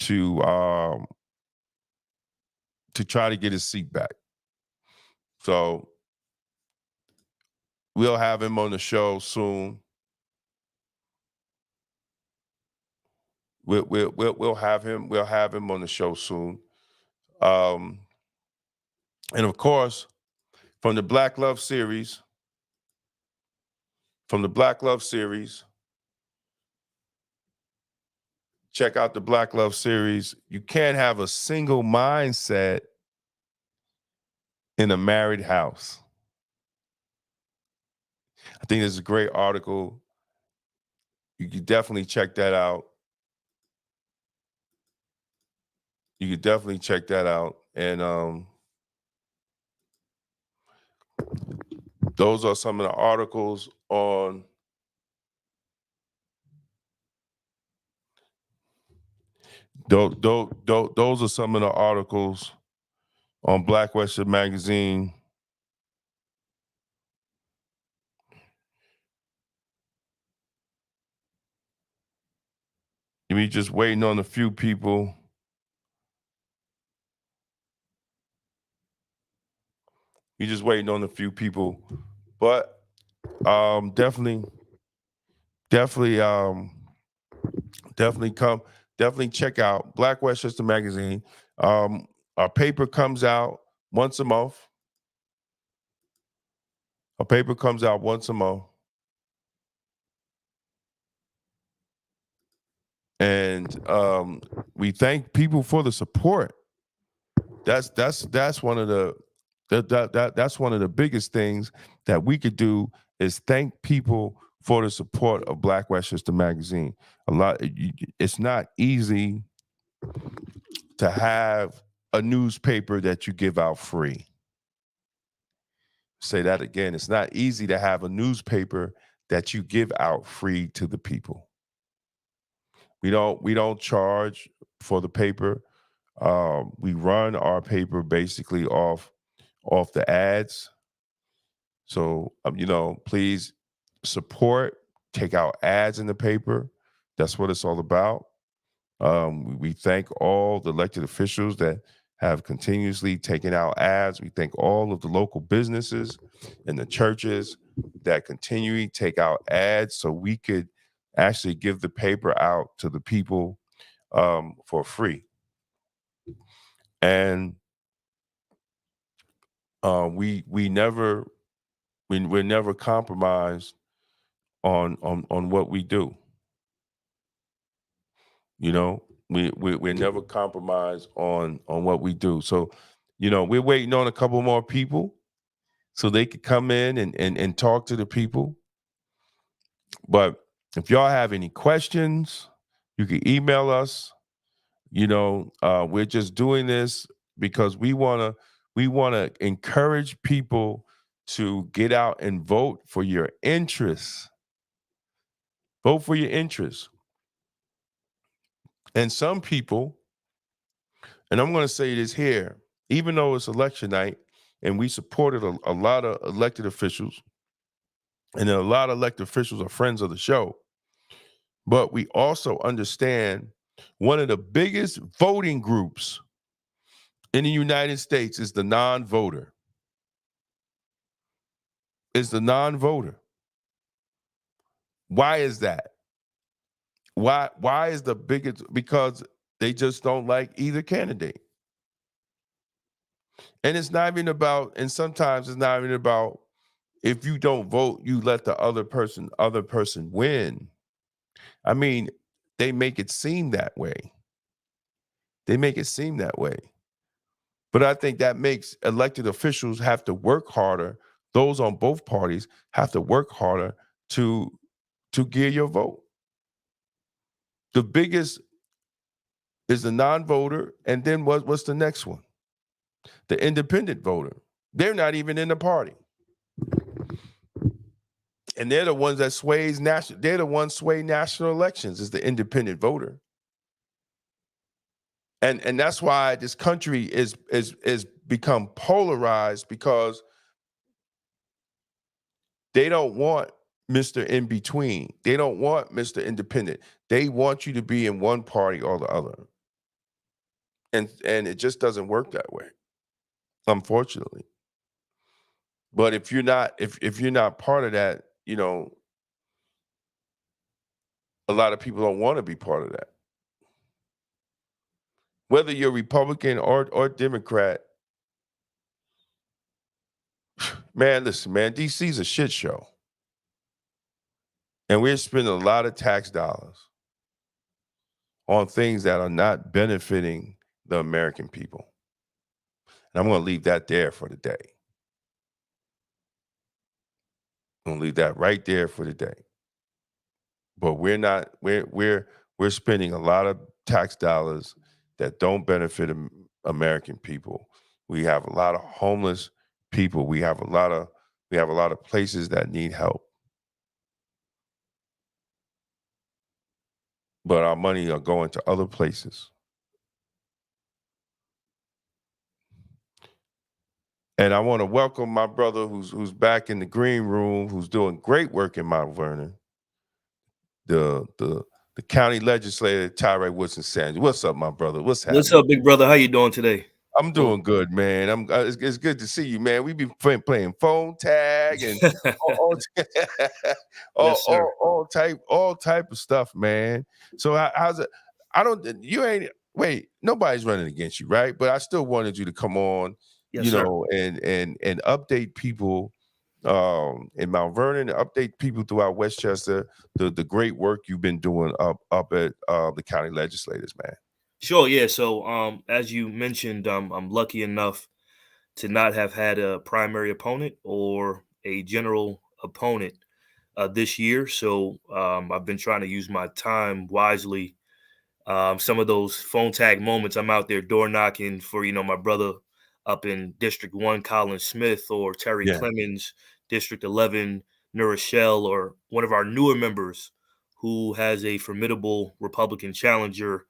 to try to get his seat back. So we'll have him on the show soon. We'll have him on the show soon. And of course, from the Black Love series, check out the Black Love series. You can't have a single mindset in a married house. I think this is a great article. You could definitely check that out. And those are some of the articles on those are some of the articles on Black Westchester Magazine. We just waiting on a few people. But definitely check out Black Westchester Magazine. Our paper comes out once a month. And we thank people for the support. That's one of the that's one of the biggest things that we could do is thank people for the support of Black Westchester Magazine. It's not easy to have a newspaper that you give out free. Say that again. It's not easy to have a newspaper that you give out free to the people. We don't charge for the paper. We run our paper basically off the ads. So please support. Take out ads in the paper. That's what it's all about. We thank all the elected officials that have continuously taken out ads. We thank all of the local businesses and the churches that continually take out ads so we could actually give the paper out to the people for free. And we're never compromised on what we do. We're never compromised on what we do. So, we're waiting on a couple more people so they could come in and talk to the people. But if y'all have any questions, you can email us. We're just doing this because we want to encourage people to get out and vote for your interests. Vote for your interests. And some people, and I'm going to say this here, even though it's election night and we supported a lot of elected officials, and then a lot of elected officials are friends of the show, but we also understand one of the biggest voting groups in the United States is the non-voter. Why is that? Why is the biggest? Because they just don't like either candidate. And it's not even about, and sometimes it's not even about if you don't vote, you let the other person win. I mean, they make it seem that way. But I think that makes elected officials have to work harder. Those on both parties have to work harder to gear your vote. The biggest is the non-voter, and then what's the next one? The independent voter. They're not even in the party. And they're the ones that they're the ones sway national elections, is the independent voter. And that's why this country is become polarized, because they don't want Mr. In Between. They don't want Mr. Independent. They want you to be in one party or the other. And it just doesn't work that way, unfortunately. But if you're not part of that, a lot of people don't want to be part of that. Whether you're Republican or Democrat, man, listen, man, DC's a shit show. And we're spending a lot of tax dollars on things that are not benefiting the American people. And I'm going to leave that there for the day. I'm going to leave that right there for the day. But we're spending a lot of tax dollars that don't benefit American people. We have a lot of homeless people. We have a lot of places that need help. But our money are going to other places. And I want to welcome my brother who's back in the green room, who's doing great work in Mount Vernon. The county legislator, Tyree Woodson Sanders. What's up, my brother? What's happening? What's up, big brother? How you doing today? I'm doing good, man. It's good to see you, man. We've been playing phone tag and all type of stuff, man. So how's it? Nobody's running against you, right? But I still wanted you to come on, yes, sir. and update people in Mount Vernon, update people throughout Westchester, the great work you've been doing up at the county legislators, man. Sure, yeah. So, as you mentioned, I'm lucky enough to not have had a primary opponent or a general opponent this year. So, I've been trying to use my time wisely. Some of those phone tag moments, I'm out there door knocking for my brother up in District 1, Colin Smith, or Terry Clemens, District 11, New Rochelle, or one of our newer members who has a formidable Republican challenger,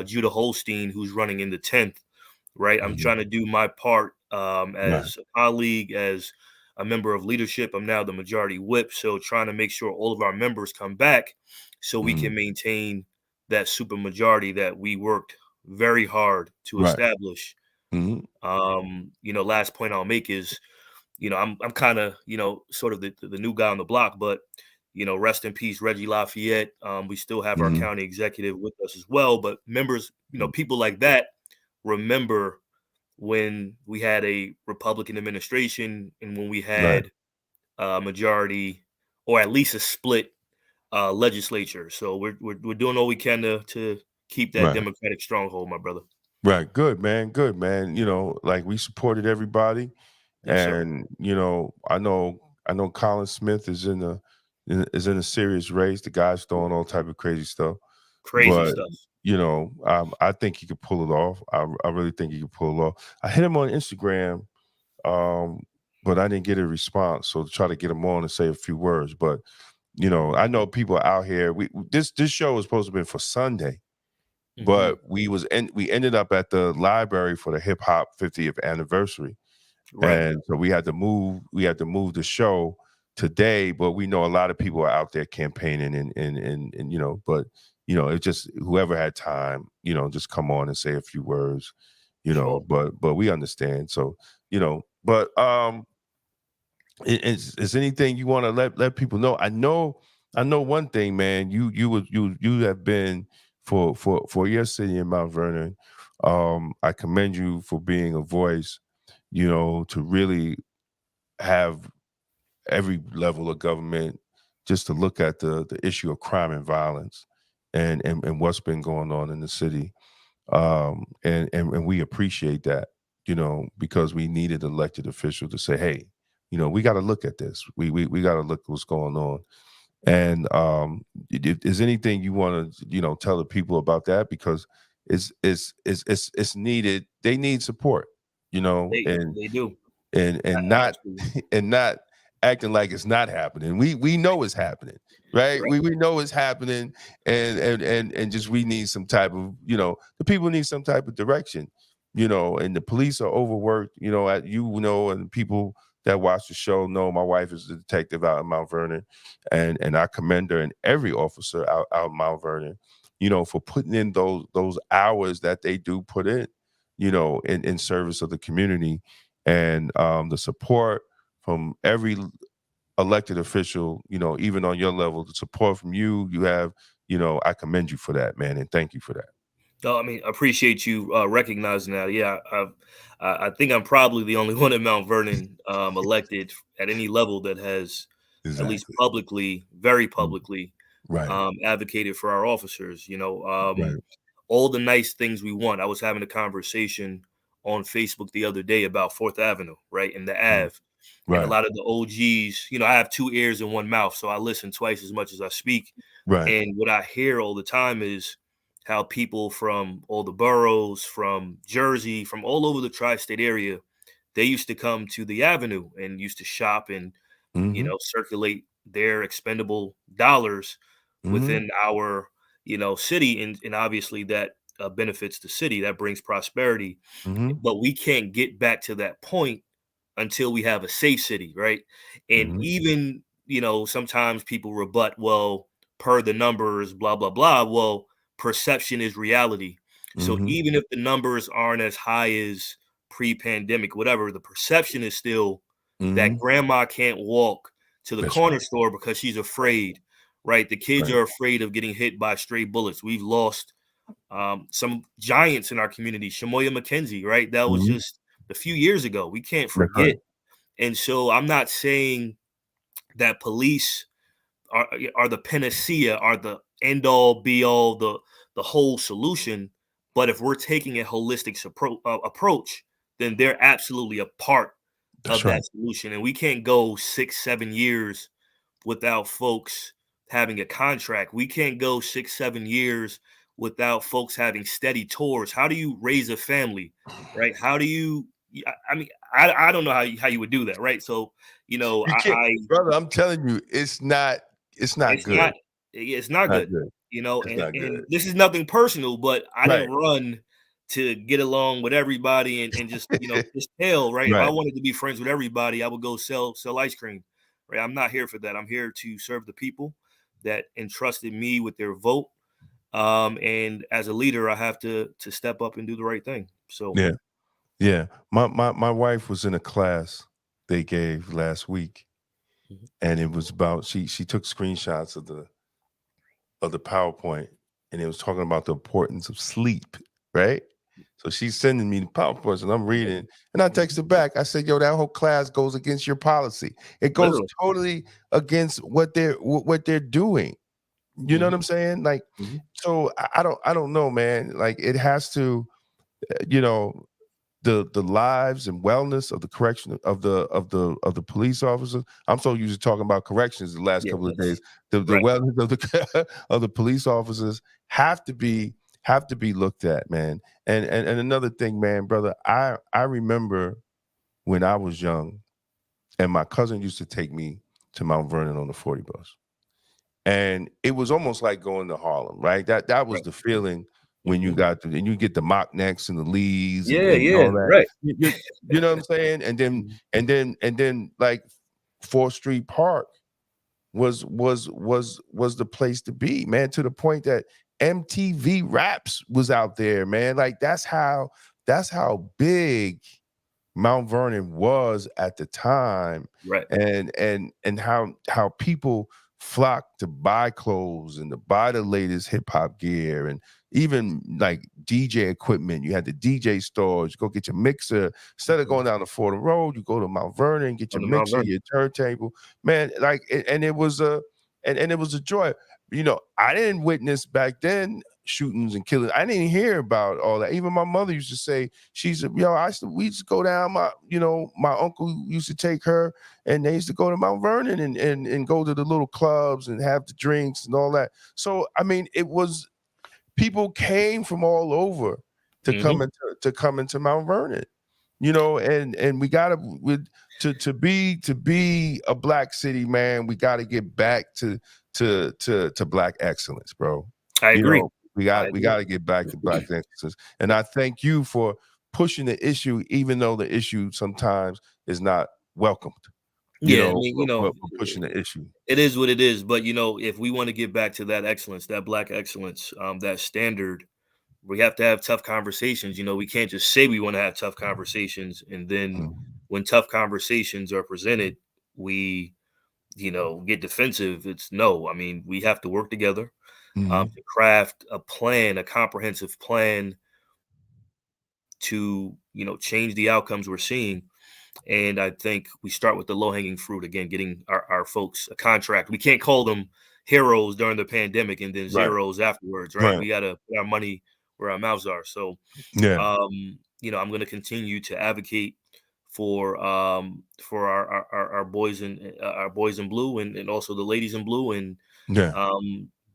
Judah Holstein, who's running in the 10th, right? I'm trying to do my part as a colleague, as a member of leadership. I'm now the majority whip, so trying to make sure all of our members come back so we can maintain that super majority that we worked very hard to establish. Last point I'll make is, I'm kind of, sort of the new guy on the block, but rest in peace, Reggie Lafayette. We still have our county executive with us as well, but members, people like that remember when we had a Republican administration and when we had a majority or at least a split legislature. So we're doing all we can to keep that Democratic stronghold, my brother. Right. Good, man. Good, man. Like we supported everybody. Yes, and, I know Colin Smith is in a serious race. The guy's throwing all type of crazy stuff. I think he could pull it off. I really think he could pull it off. I hit him on Instagram, but I didn't get a response. So to try to get him on and say a few words. But, I know people out here. This show was supposed to be for Sunday. But we ended up at the library for the hip hop 50th anniversary. And so we had to move the show today, but we know a lot of people are out there campaigning and but it's just whoever had time, just come on and say a few words, but we understand. So, but is anything you want to let people know? I know one thing, man. You have been for your city in Mount Vernon. I commend you for being a voice, to really have every level of government just to look at the issue of crime and violence and what's been going on in the city. And we appreciate that, because we needed elected officials to say, hey, we got to look at this. We got to look at what's going on. And is anything you want to, tell the people about that? Because it's needed. They need support, they do. And not acting like it's not happening. We know it's happening, right? Right. We know it's happening, and just we need some type of, the people need some type of direction, and the police are overworked, and people that watch the show know my wife is a detective out in Mount Vernon, and I commend her and every officer out in Mount Vernon, for putting in those hours that they do put in, in service of the community, and the support from every elected official, even on your level, the support from you have, I commend you for that, man, and thank you for that. No, I mean, I appreciate you recognizing that. Yeah, I think I'm probably the only one in Mount Vernon elected at any level that has at least Exactly. publicly, very publicly, Right. advocated for our officers. Right. All the nice things we want. I was having a conversation on Facebook the other day about Fourth Avenue, right, and the Ave. And a Right. lot of the OGs, I have 2 ears and 1 mouth, so I listen twice as much as I speak. Right. And what I hear all the time is how people from all the boroughs, from Jersey, from all over the tri-state area, they used to come to the Avenue and used to shop and, Mm-hmm. circulate their expendable dollars Mm-hmm. within our, city. And obviously that benefits the city, that brings prosperity. Mm-hmm. But we can't get back to that point until we have a safe city, right? And Mm-hmm. even, sometimes people rebut, well, per the numbers, blah, blah, blah. Well, perception is reality. So Mm-hmm. even if the numbers aren't as high as pre-pandemic, whatever, the perception is still that Mm-hmm. grandma can't walk to the That's corner right. store because she's afraid, right? The kids Right. are afraid of getting hit by stray bullets. We've lost some giants in our community. Shamoya McKenzie, right? That was Mm-hmm. just a few years ago. We can't That's right. forget. And so I'm not saying that police are the panacea, are the end all be all, the whole solution. But if we're taking a holistic approach, then they're absolutely a part That's of right. that solution. And we can't go 6, 7 years without folks having a contract. We can't go 6, 7 years without folks having steady tours. How do you raise a family, right? How do you? I mean, I don't know how you would do that, right? So, You can't, brother. I'm telling you, it's not it's good. not Not good, good. It's not and good. this is nothing personal, but I Right. didn't run to get along with everybody and just, just tell, right? If I Right. wanted to be friends with everybody, I would go sell ice cream, right? I'm not here for that. I'm here to serve the people that entrusted me with their vote. And as a leader, I have to step up and do the right thing. So Yeah. Yeah. My wife was in a class they gave last week, Mhm. and it was about she took screenshots of the PowerPoint, and it was talking about the importance of sleep, right? So she's sending me the PowerPoints, and I'm reading, and I texted back. I said, "Yo, that whole class goes against your policy. It goes Literally. totally against what they're doing." You know what Mhm. I'm saying? Like, Mhm. so I don't know, man. Like, it has to, you know, the lives and wellness of the correction of the police officers. I'm so used to talking about corrections the last Yeah, couple of days. that's The right. wellness of the of the police officers have to be looked at, man. And another thing, man, brother, I remember when I was young, and my cousin used to take me to Mount Vernon on the 40 bus. And it was almost like going to Harlem, right? That was Right. the feeling when you Mhm. got to, and you get the mock necks and the leads Yeah, and yeah, all that. right. You know what I'm saying? And then Mhm. like 4th Street Park was the place to be, man, to the point that MTV Raps was out there, man. Like that's how big Mount Vernon was at the time, Right. and how people flocked to buy clothes and to buy the latest hip hop gear, and even like DJ equipment. You had the DJ stores. You go get your mixer instead of going down to Fordham Road. You go to Mount Vernon, get On your the Mount mixer, Vernon. your turntable, man. Like, and it was and it was a joy. I didn't witness back then shootings and killings. I didn't hear about all that. Even my mother used to say, we used to go down, my uncle used to take her, and they used to go to Mount Vernon and go to the little clubs and have the drinks and all that. So I mean, it was, people came from all over to Mhm. come into Mount Vernon, and we gotta, to be a black city, man, we got to get back to black excellence, bro. I agree. You know, we got to get back to black excellence. And I thank you for pushing the issue, even though the issue sometimes is not welcomed. I mean, for pushing the issue. It is what it is. But if we want to get back to that excellence, that black excellence, that standard, we have to have tough conversations. We can't just say we want to have tough conversations, and then when tough conversations are presented, we get defensive. It's no. I mean, we have to work together to craft a plan, a comprehensive plan to change the outcomes we're seeing. And I think we start with the low-hanging fruit, again, getting our folks a contract. We can't call them heroes during the pandemic and then zeros afterwards, right? We got to put our money where our mouths are. So, I'm going to continue to advocate for our boys in blue and also the ladies in blue, and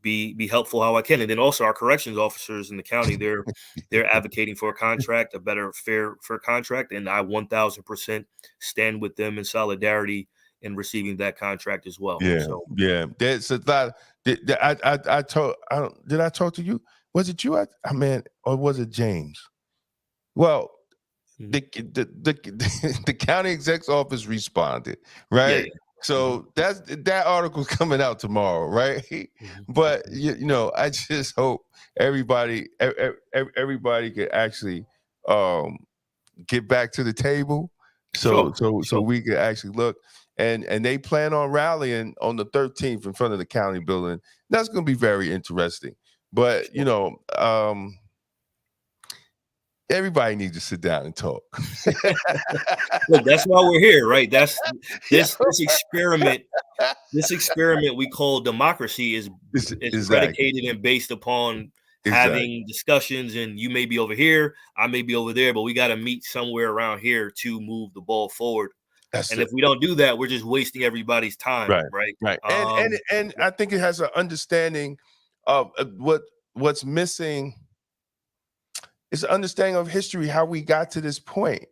be helpful how I can. And then also our corrections officers in the county, they're advocating for a contract, a better fair contract, and I 1000% stand with them in solidarity in receiving that contract as well. There's a lot. Did I talk to you? Was it you? Or was it James? Well, the county exec's office responded, right? Yeah. So that article's coming out tomorrow, right? But I just hope everybody could actually get back to the table, so we could actually look. And they plan on rallying on the 13th in front of the county building. That's going to be very interesting. But everybody needs to sit down and talk. Look, that's why we're here, right? That's this experiment. This experiment we call democracy is predicated and based upon having discussions. And you may be over here, I may be over there, but we got to meet somewhere around here to move the ball forward. If we don't do that, we're just wasting everybody's time, right? And I think it has an understanding of what's missing. It's an understanding of history, how we got to this point,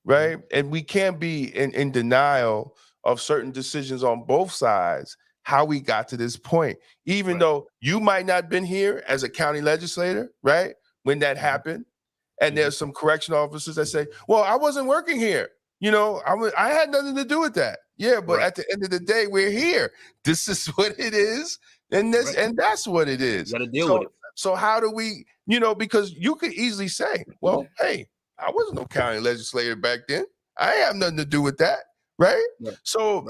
right? And we can't be in denial of certain decisions on both sides, how we got to this point, even though you might not have been here as a county legislator, right? When that happened. And there's some correction officers that say, well, I wasn't working here. I had nothing to do with that. Yeah, but at the end of the day, we're here. This is what it is. And that's what it is. You got to deal with it. So how do we, because you could easily say, well, hey, I wasn't no county legislator back then. I have nothing to do with that, right? So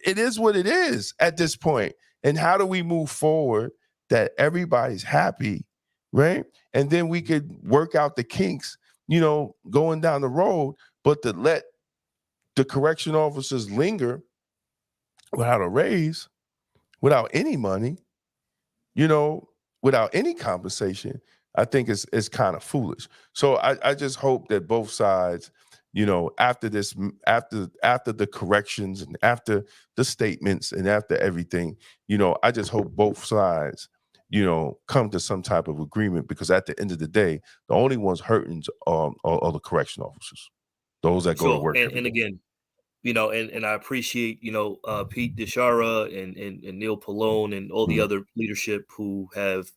it is what it is at this point. And how do we move forward that everybody's happy, right? And then we could work out the kinks, going down the road, but to let the correction officers linger without a raise, without any money, without any compensation, I think it's kind of foolish. So I just hope that both sides, after the corrections and after the statements and after everything, I just hope both sides, come to some type of agreement, because at the end of the day, the only ones hurting are the correction officers, those that go to work. And again, and I appreciate, Pete Deshara and Neil Pallone and all the other leadership who have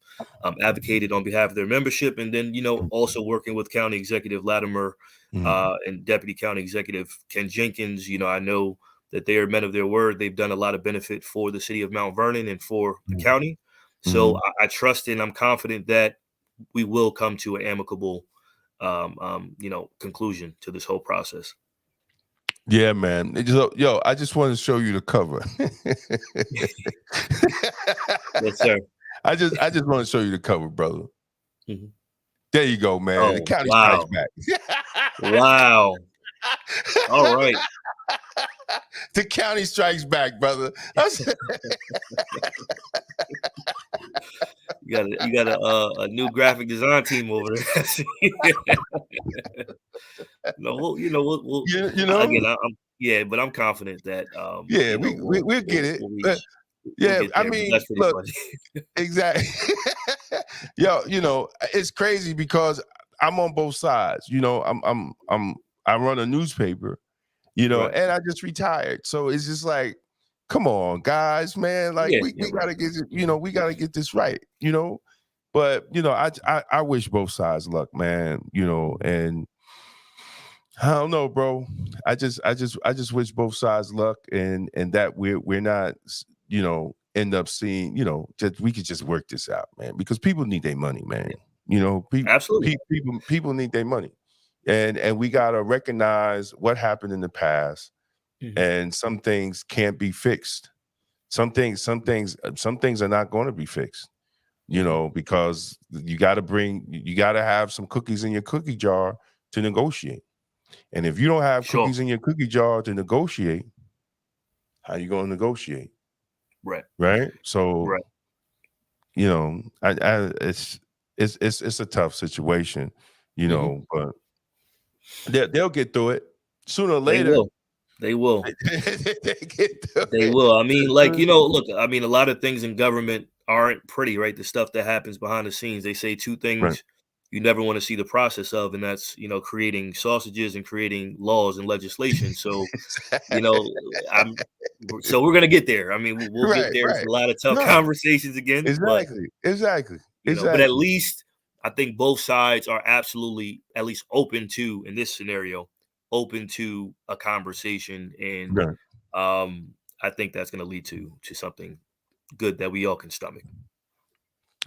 advocated on behalf of their membership. And then, also working with County Executive Latimer and Deputy County Executive Ken Jenkins. I know that they are men of their word. They've done a lot of benefit for the city of Mount Vernon and for the county. So I trust and I'm confident that we will come to an amicable, conclusion to this whole process. Yeah, man. Yo, I just want to show you the cover. Yes, sir. I just want to show you the cover, brother. There you go, man. The county strikes back. Wow. All right. The county strikes back, brother. You got a new graphic design team over there. We'll again, but I'm confident that we'll get it. Look, exactly. Yo, it's crazy because I'm on both sides. I run a newspaper, you know, Right. and I just retired. So it's just like, come on, guys, man. Like Yeah. we Yeah. gotta get it, you know, we gotta get this right, you know. But you know, I wish both sides luck, man. You know, and I don't know, bro. I just wish both sides luck, and that we're not, you know, end up seeing, you know, just we could just work this out, man, because people need their money, man. Yeah. You know, Absolutely. people need their money, and we gotta recognize what happened in the past, Mhm. and some things can't be fixed. Some things are not going to be fixed. You Mhm. know, because you got to have some cookies in your cookie jar to negotiate. And if you don't have Sure. cookies in your cookie jar to negotiate, how you going to negotiate, Right. right? So, Right. you know, it's a tough situation, you Mhm. know, but they'll get through it sooner or They later. will. They will. They get through They it. will. I mean, like, look, I mean, a lot of things in government aren't pretty, right? The stuff that happens behind the scenes. They say two Right. things you never want to see the process of, and that's, creating sausages and creating laws and legislation. So, you know, I'm so we're gonna get there. I mean, we'll get Right, there. It's right. a lot of tough No, conversations again, but exactly. but at least I think both sides are absolutely at least open to, in this scenario, open to a conversation, and Right. I think that's going to lead to something good that we all can stomach.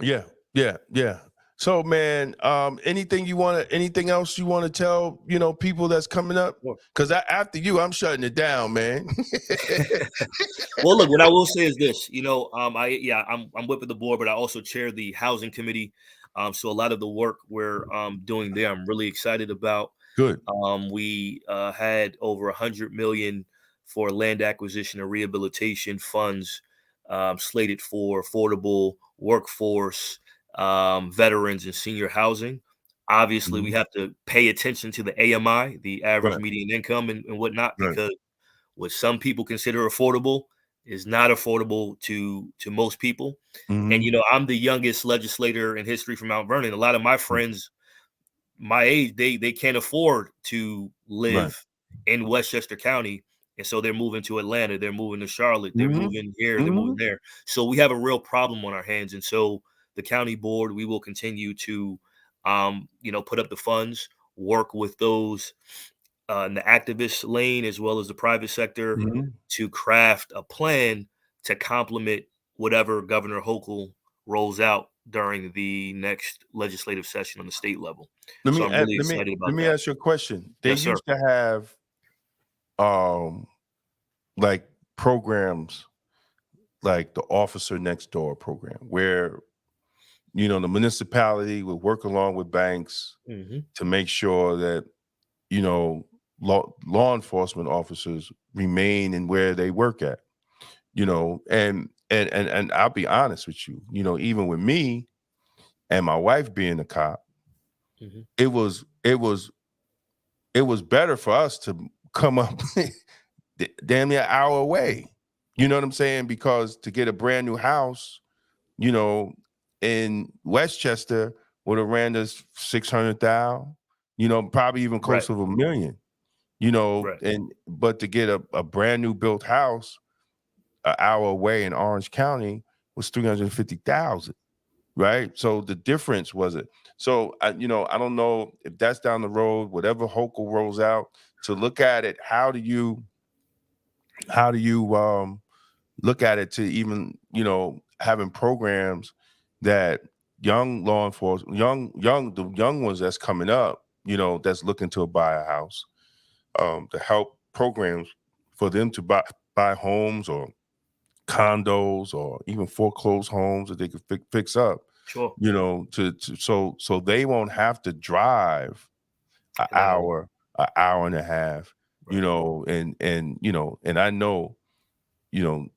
Yeah, yeah. So, man, anything else you want to tell, you know, people that's coming up? Sure. Because after you, I'm shutting it down, man. Well, look, what I will say is this, I'm whipping the board, but I also chair the housing committee. So a lot of the work we're doing there, I'm really excited about. Good. We had over 100 million for land acquisition and rehabilitation funds slated for affordable workforce, veterans, and senior housing. Obviously, we Mhm. have to pay attention to the AMI, the average Right, median income, and whatnot, right. because what some people consider affordable is not affordable to most people. And Mhm. I'm the youngest legislator in history from Mount Vernon. A lot of my friends my age, they can't afford to Right. live in Westchester County. And so they're moving to Atlanta, they're moving to Charlotte, they're Mhm. moving here, they're moving Mhm. there. So we have a real problem on our hands. And so the county board, we will continue to put up the funds, work with those in the activist lane as well as the private sector Mhm. to craft a plan to complement whatever Governor Hochul rolls out during the next legislative session on the state level. Let So me I'm a- really excited let about me that. ask you a question. They Yes, sir. used to have um like programs like the officer next door program where, you know, the municipality would work along with banks Hmm. to make sure that, you know, law enforcement officers remain in where they work at, you know, and I'll be honest with you, you know, even with me and my wife being a cop, Hmm. it was better for us to come up damn near an hour away. You know what I'm saying? Because to get a brand new house, you know, in Westchester would have ran us 600,000, you know, probably even close Right. to 1 million, you know, Right. but to get a brand new built house an hour away in Orange County was 350,000. Right. So the difference was it. So I don't know if that's down the road, whatever Hochul rolls out to look at it. How do you look at it to even, you know, having programs that young law enforcement, the young ones that's coming up, you know, that's looking to buy a house, to help programs for them to buy homes or condos or even foreclosed homes that they could fix up, Sure. you know, so they won't have to drive an An hour. hour, an hour and a half, you Right. know, and I know, you know,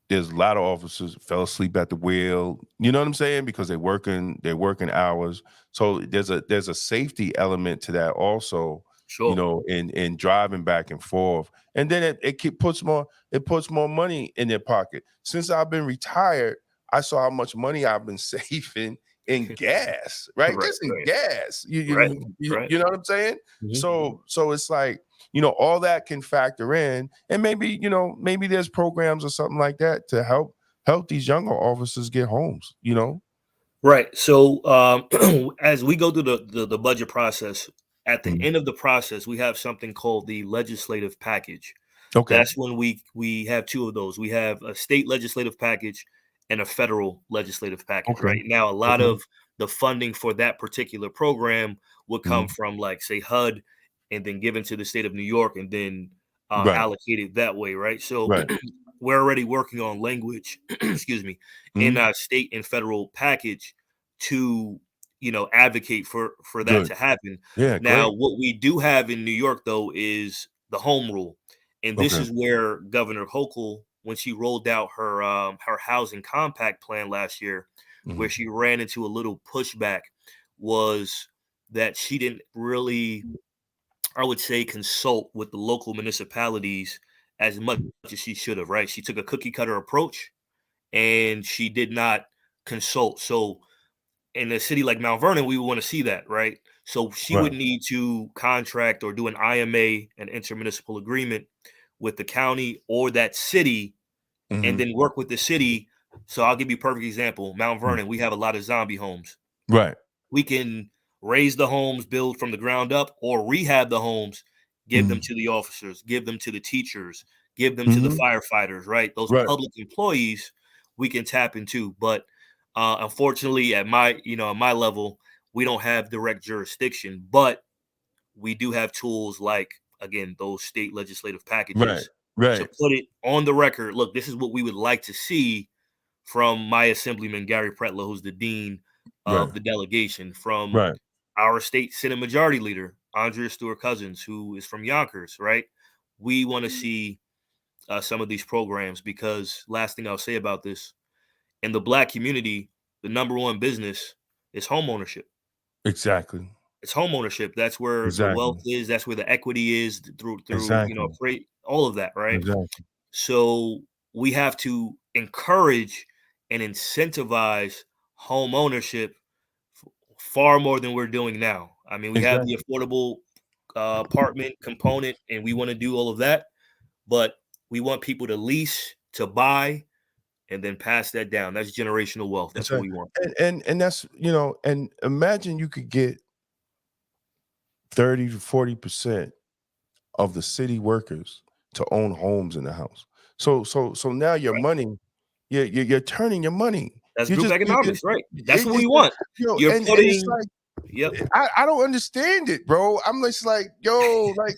there's a lot of officers fell asleep at the wheel. You know what I'm saying? Because they're working hours. So there's a safety element to that also, you Sure. know, in driving back and forth. And then puts more money in their pocket. Since I've been retired, I saw how much money I've been saving in gas, right? Right, Just in right, gas. right, right. You know what I'm saying? Mhm. So it's like, all that can factor in, and maybe, maybe there's programs or something like that to help these younger officers get homes. Right. So as we go through the budget process, at the Mhm. end of the process, we have something called the legislative package. Okay. That's when we have two of those. We have a state legislative package and a federal legislative package. Okay. Right now, a lot Okay. of the funding for that particular program would come Mhm. from, like, say, HUD, and then given to the state of New York, and then Right. allocated that way. Right. So Right. we're already working on language, excuse me, in Mhm. our state and federal package to advocate for that Good. to happen. Yeah, Now, great. what we do have in New York, though, is the home rule, and this Okay. is where Governor Hochul, when she rolled out her housing compact plan last year, where Mhm. she ran into a little pushback, was that she didn't really, I would say, consult with the local municipalities as much as she should have. Right, she took a cookie cutter approach, and she did not consult. So in a city like Mount Vernon, we would want to see that, right? So she would Right. need to contract or do an IMA, an intermunicipal agreement, with the county or that city, and Mhm. then work with the city. So I'll give you a perfect example. Mount Mm. Vernon, we have a lot of zombie homes. Right. We can raise the homes, build from the ground up, or rehab the homes, give them Mhm. to the officers, give them to the teachers, give them to the Mhm. firefighters, right? Those Right. public employees we can tap into. But unfortunately, at my level, we don't have direct jurisdiction, but we do have tools like, again, those state legislative Right. packages to Right. put it on the record. Look, this is what we would like to see from my assemblyman, Gary Pretlow, who's the dean Right. of the delegation, from Right. our state Senate Majority Leader, Andrea Stewart Cousins, who is from Yonkers, right? We want to see some of these programs, because last thing I'll say about this, in the Black community, the number one business is home ownership. Exactly. It's home ownership. That's where the wealth Exactly. is. That's where the equity is, through Exactly. all of that, right? Exactly. So we have to encourage and incentivize home ownership far more than we're doing now. I mean, we have the Exactly. affordable apartment component, and we want to do all of that, but we want people to lease, to buy, and then pass that down. That's generational wealth. That's what Exactly. we want. And that's, and imagine you could get 30 to 40% of the city workers to own homes in the house. So now your Right. money, you're turning your money. That's You group just economics, right? That's it what just we want. You're and it's putting, like yep. I don't understand it, bro. I'm just like, yo, like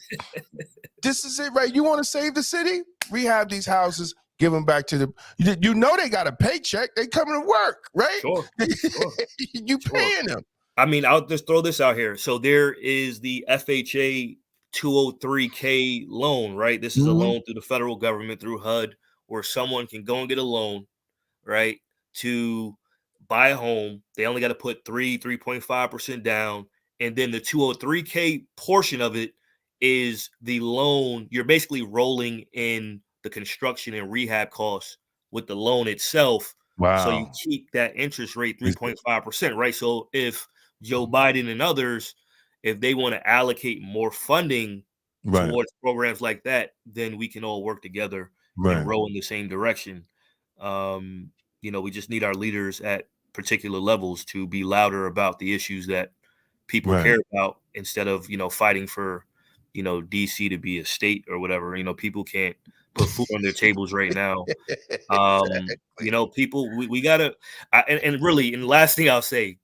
this is it, right? You want to save the city? Rehab these houses, give them back to the. They got a paycheck. They coming to work, right? Sure, sure, You sure. paying them. I mean, I'll just throw this out here. So there is the FHA 203K loan, right? This is a Mhm. loan through the federal government, through HUD, where someone can go and get a loan, right, to buy a home. They only got to put 3.5% down. And then the 203K portion of it is the loan. You're basically rolling in the construction and rehab costs with the loan itself. So you Wow. keep that interest rate It's- 3.5%, right? So if Joe Biden and others, if they want to allocate more funding Right. towards programs like that, then we can all work together and Right. row in the same direction. Um, we just need our leaders at particular levels to be louder about the issues that people Right. care about, instead of, fighting for, DC to be a state or whatever. People can't put food on their tables right now. Exactly. People, we gotta, and really, and the last thing I'll say,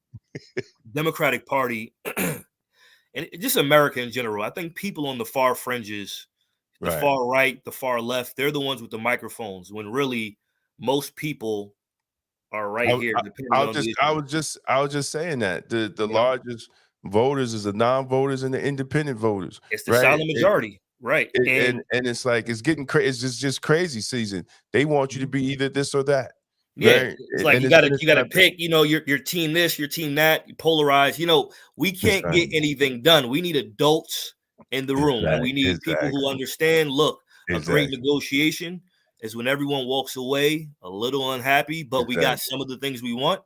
Democratic Party and just America in general, I think people on the far fringes, the Right. far right, the far left, they're the ones with the microphones, when really most people are right I, here, I, depending on the issue. I was just saying that the You know, largest voters is the non-voters and the independent voters, it's the right? silent majority, right? And And it's like it's getting crazy. It's just crazy season. They want you to be either this or that, yeah, right? it's like And you it's gotta and it's you gotta not pick. Your team this, your team that. You polarize. We can't get exactly anything done. We need adults in the room, and we need people who exactly understand. Look, a great exactly negotiation is when everyone walks away a little unhappy, but we got exactly some of the things we want,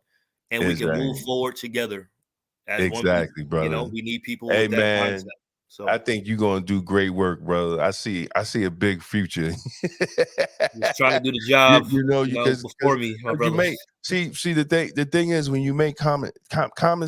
and we can move forward together as one people. Exactly, brother. We need people Hey, with that man, mindset. So I think you're gonna do great work, brother. I see a big future. just trying to do the job, because before me, my you brother. make see the thing is when you make common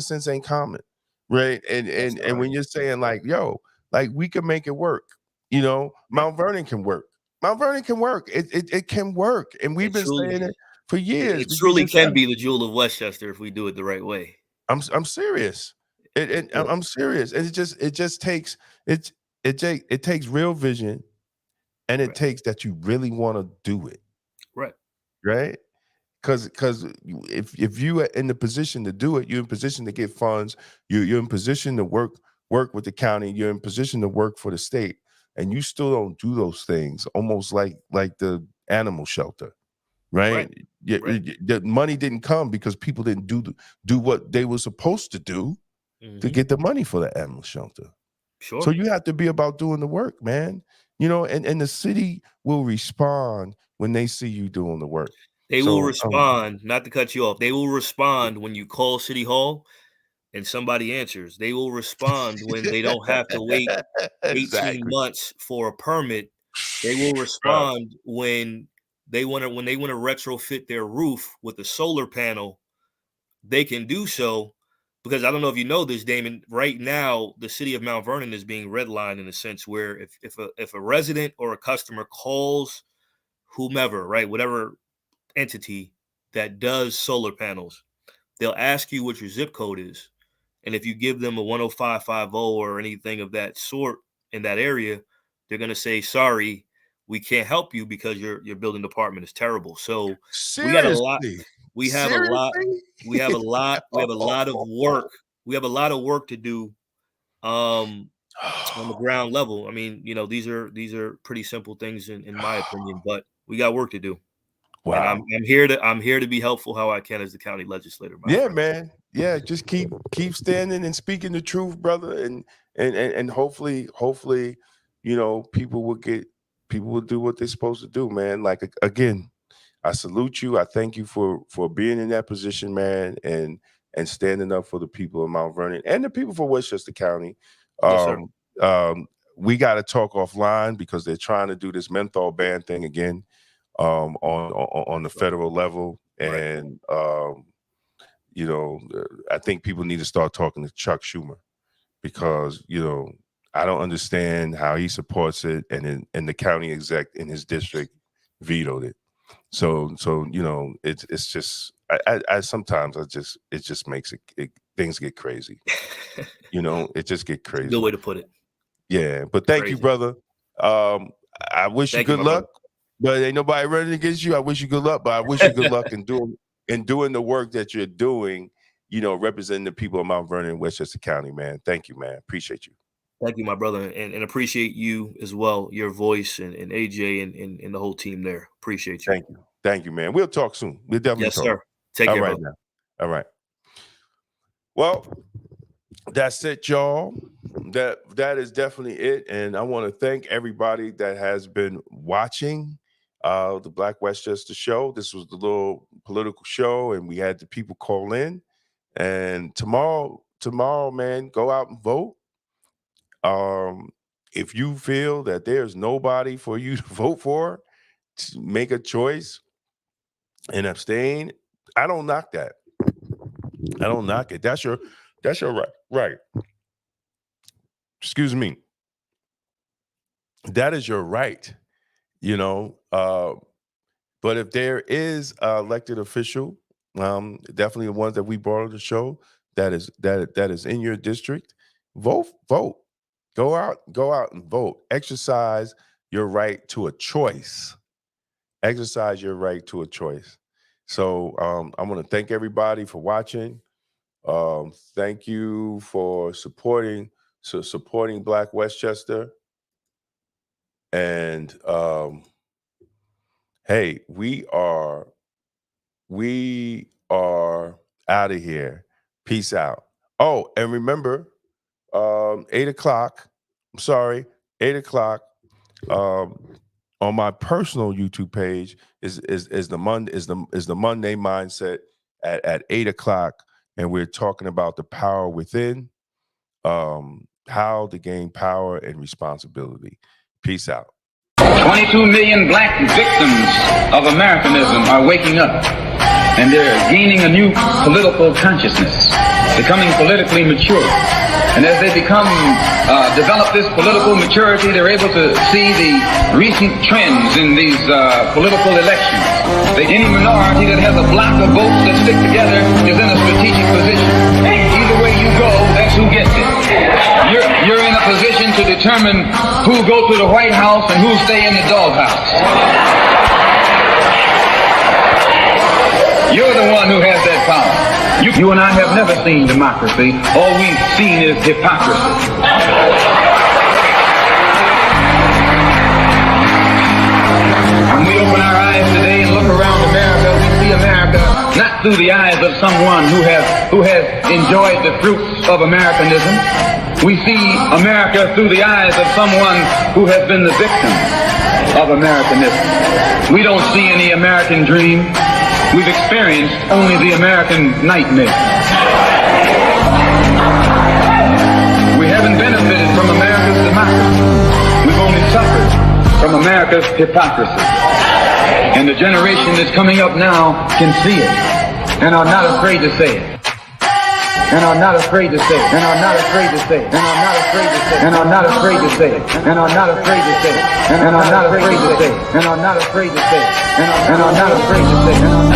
sense ain't common, right? And when you're saying like, yo, like we can make it work, Mount Vernon can work. Mount Vernon can work. It can work, and we've been saying it for years. It truly can be the jewel of Westchester if we do it the right way. I'm serious. I'm serious. And it just takes it takes real vision, and it takes that you really want to do it. Right? Because if you are in the position to do it, you're in position to get funds, you're in position to work with the county, you're in position to work for the state, and you still don't do those things, almost like the animal shelter. Right? The money didn't come because people didn't do what they were supposed to do to get the money for the animal shelter. Sure. So you have to be about doing the work, man. And the city will respond when they see you doing the work. They will respond, not to cut you off. They will respond when you call City Hall and somebody answers. They will respond when they don't have to wait 18 months for a permit. They will respond when they want to retrofit their roof with a solar panel. They can do so because I don't know if you know this, Damon. Right now, the city of Mount Vernon is being redlined in a sense where if a resident or a customer calls whomever, right, whatever entity that does solar panels, they'll ask you what your zip code is. And if you give them a 10550 or anything of that sort in that area, they're going to say, sorry, we can't help you because your building department is terrible. So we got a lot. We have a lot. We have a lot. We have a lot of work. We have a lot of work to do on the ground level. I mean, these are pretty simple things in my opinion, but we got work to do. Wow. And I'm here to be helpful how I can as the county legislator. Friend. Man. Yeah, just keep standing and speaking the truth, brother, and hopefully, people will do what they're supposed to do, man. Like again, I salute you. I thank you for being in that position, man, and standing up for the people of Mount Vernon and the people for Westchester County. Yes, sir. We got to talk offline because they're trying to do this menthol ban thing again. On the federal level, and I think people need to start talking to Chuck Schumer because I don't understand how he supports it, and the county exec in his district vetoed it. So it's just I sometimes it just makes it things get crazy. It just get crazy. Good way to put it. Yeah, but thank you, brother. I wish you good luck. But ain't nobody running against you. I wish you good luck, but I wish you good luck in doing the work that you're doing, representing the people of Mount Vernon, Westchester County, man. Thank you, man. Appreciate you. Thank you, my brother, and appreciate you as well, your voice and AJ and the whole team there. Appreciate you. Thank you, man. We'll talk soon. We'll definitely talk. Yes, sir. Take care, brother. Now. All right. Well, that's it, y'all. That is definitely it. And I want to thank everybody that has been watching the Black Westchester show. This was the little political show, and we had the people call in. And tomorrow, man, go out and vote. If you feel that there's nobody for you to vote for, make a choice and abstain. I don't knock that. I don't knock it. That's your right. Excuse me. That is your right. But if there is an elected official, definitely the ones that we brought on the show, that is in your district, vote. Go out and vote. Exercise your right to a choice. Exercise your right to a choice. So I want to thank everybody for watching. Thank you for supporting Black Westchester. And hey, we are out of here. Peace out. Oh, and remember, 8 o'clock. I'm sorry, 8 o'clock. On my personal YouTube page is the Monday Mindset at 8 o'clock, and we're talking about the power within, how to gain power and responsibility. Peace out. 22 million black victims of Americanism are waking up, and they're gaining a new political consciousness, becoming politically mature. And as they develop this political maturity, they're able to see the recent trends in these political elections. Any minority that has a block of votes that stick together is in a strategic position. Either way you go, that's who gets it. You're in a position to determine who go to the White House and who stay in the doghouse. You're the one who has that power. You and I have never seen democracy. All we've seen is hypocrisy. When we open our eyes today and look around America, we see America not through the eyes of someone who has enjoyed the fruits of Americanism. We see America through the eyes of someone who has been the victim of Americanism. We don't see any American dream. We've experienced only the American nightmare. We haven't benefited from America's democracy. We've only suffered from America's hypocrisy. And the generation that's coming up now can see it and are not afraid to say it. And are not afraid to say it. And are not afraid to say it. And are not afraid to say it. And are not afraid to say it. And are not afraid to say it. And are not afraid to say it. And are not afraid to say it. And are not afraid to say it.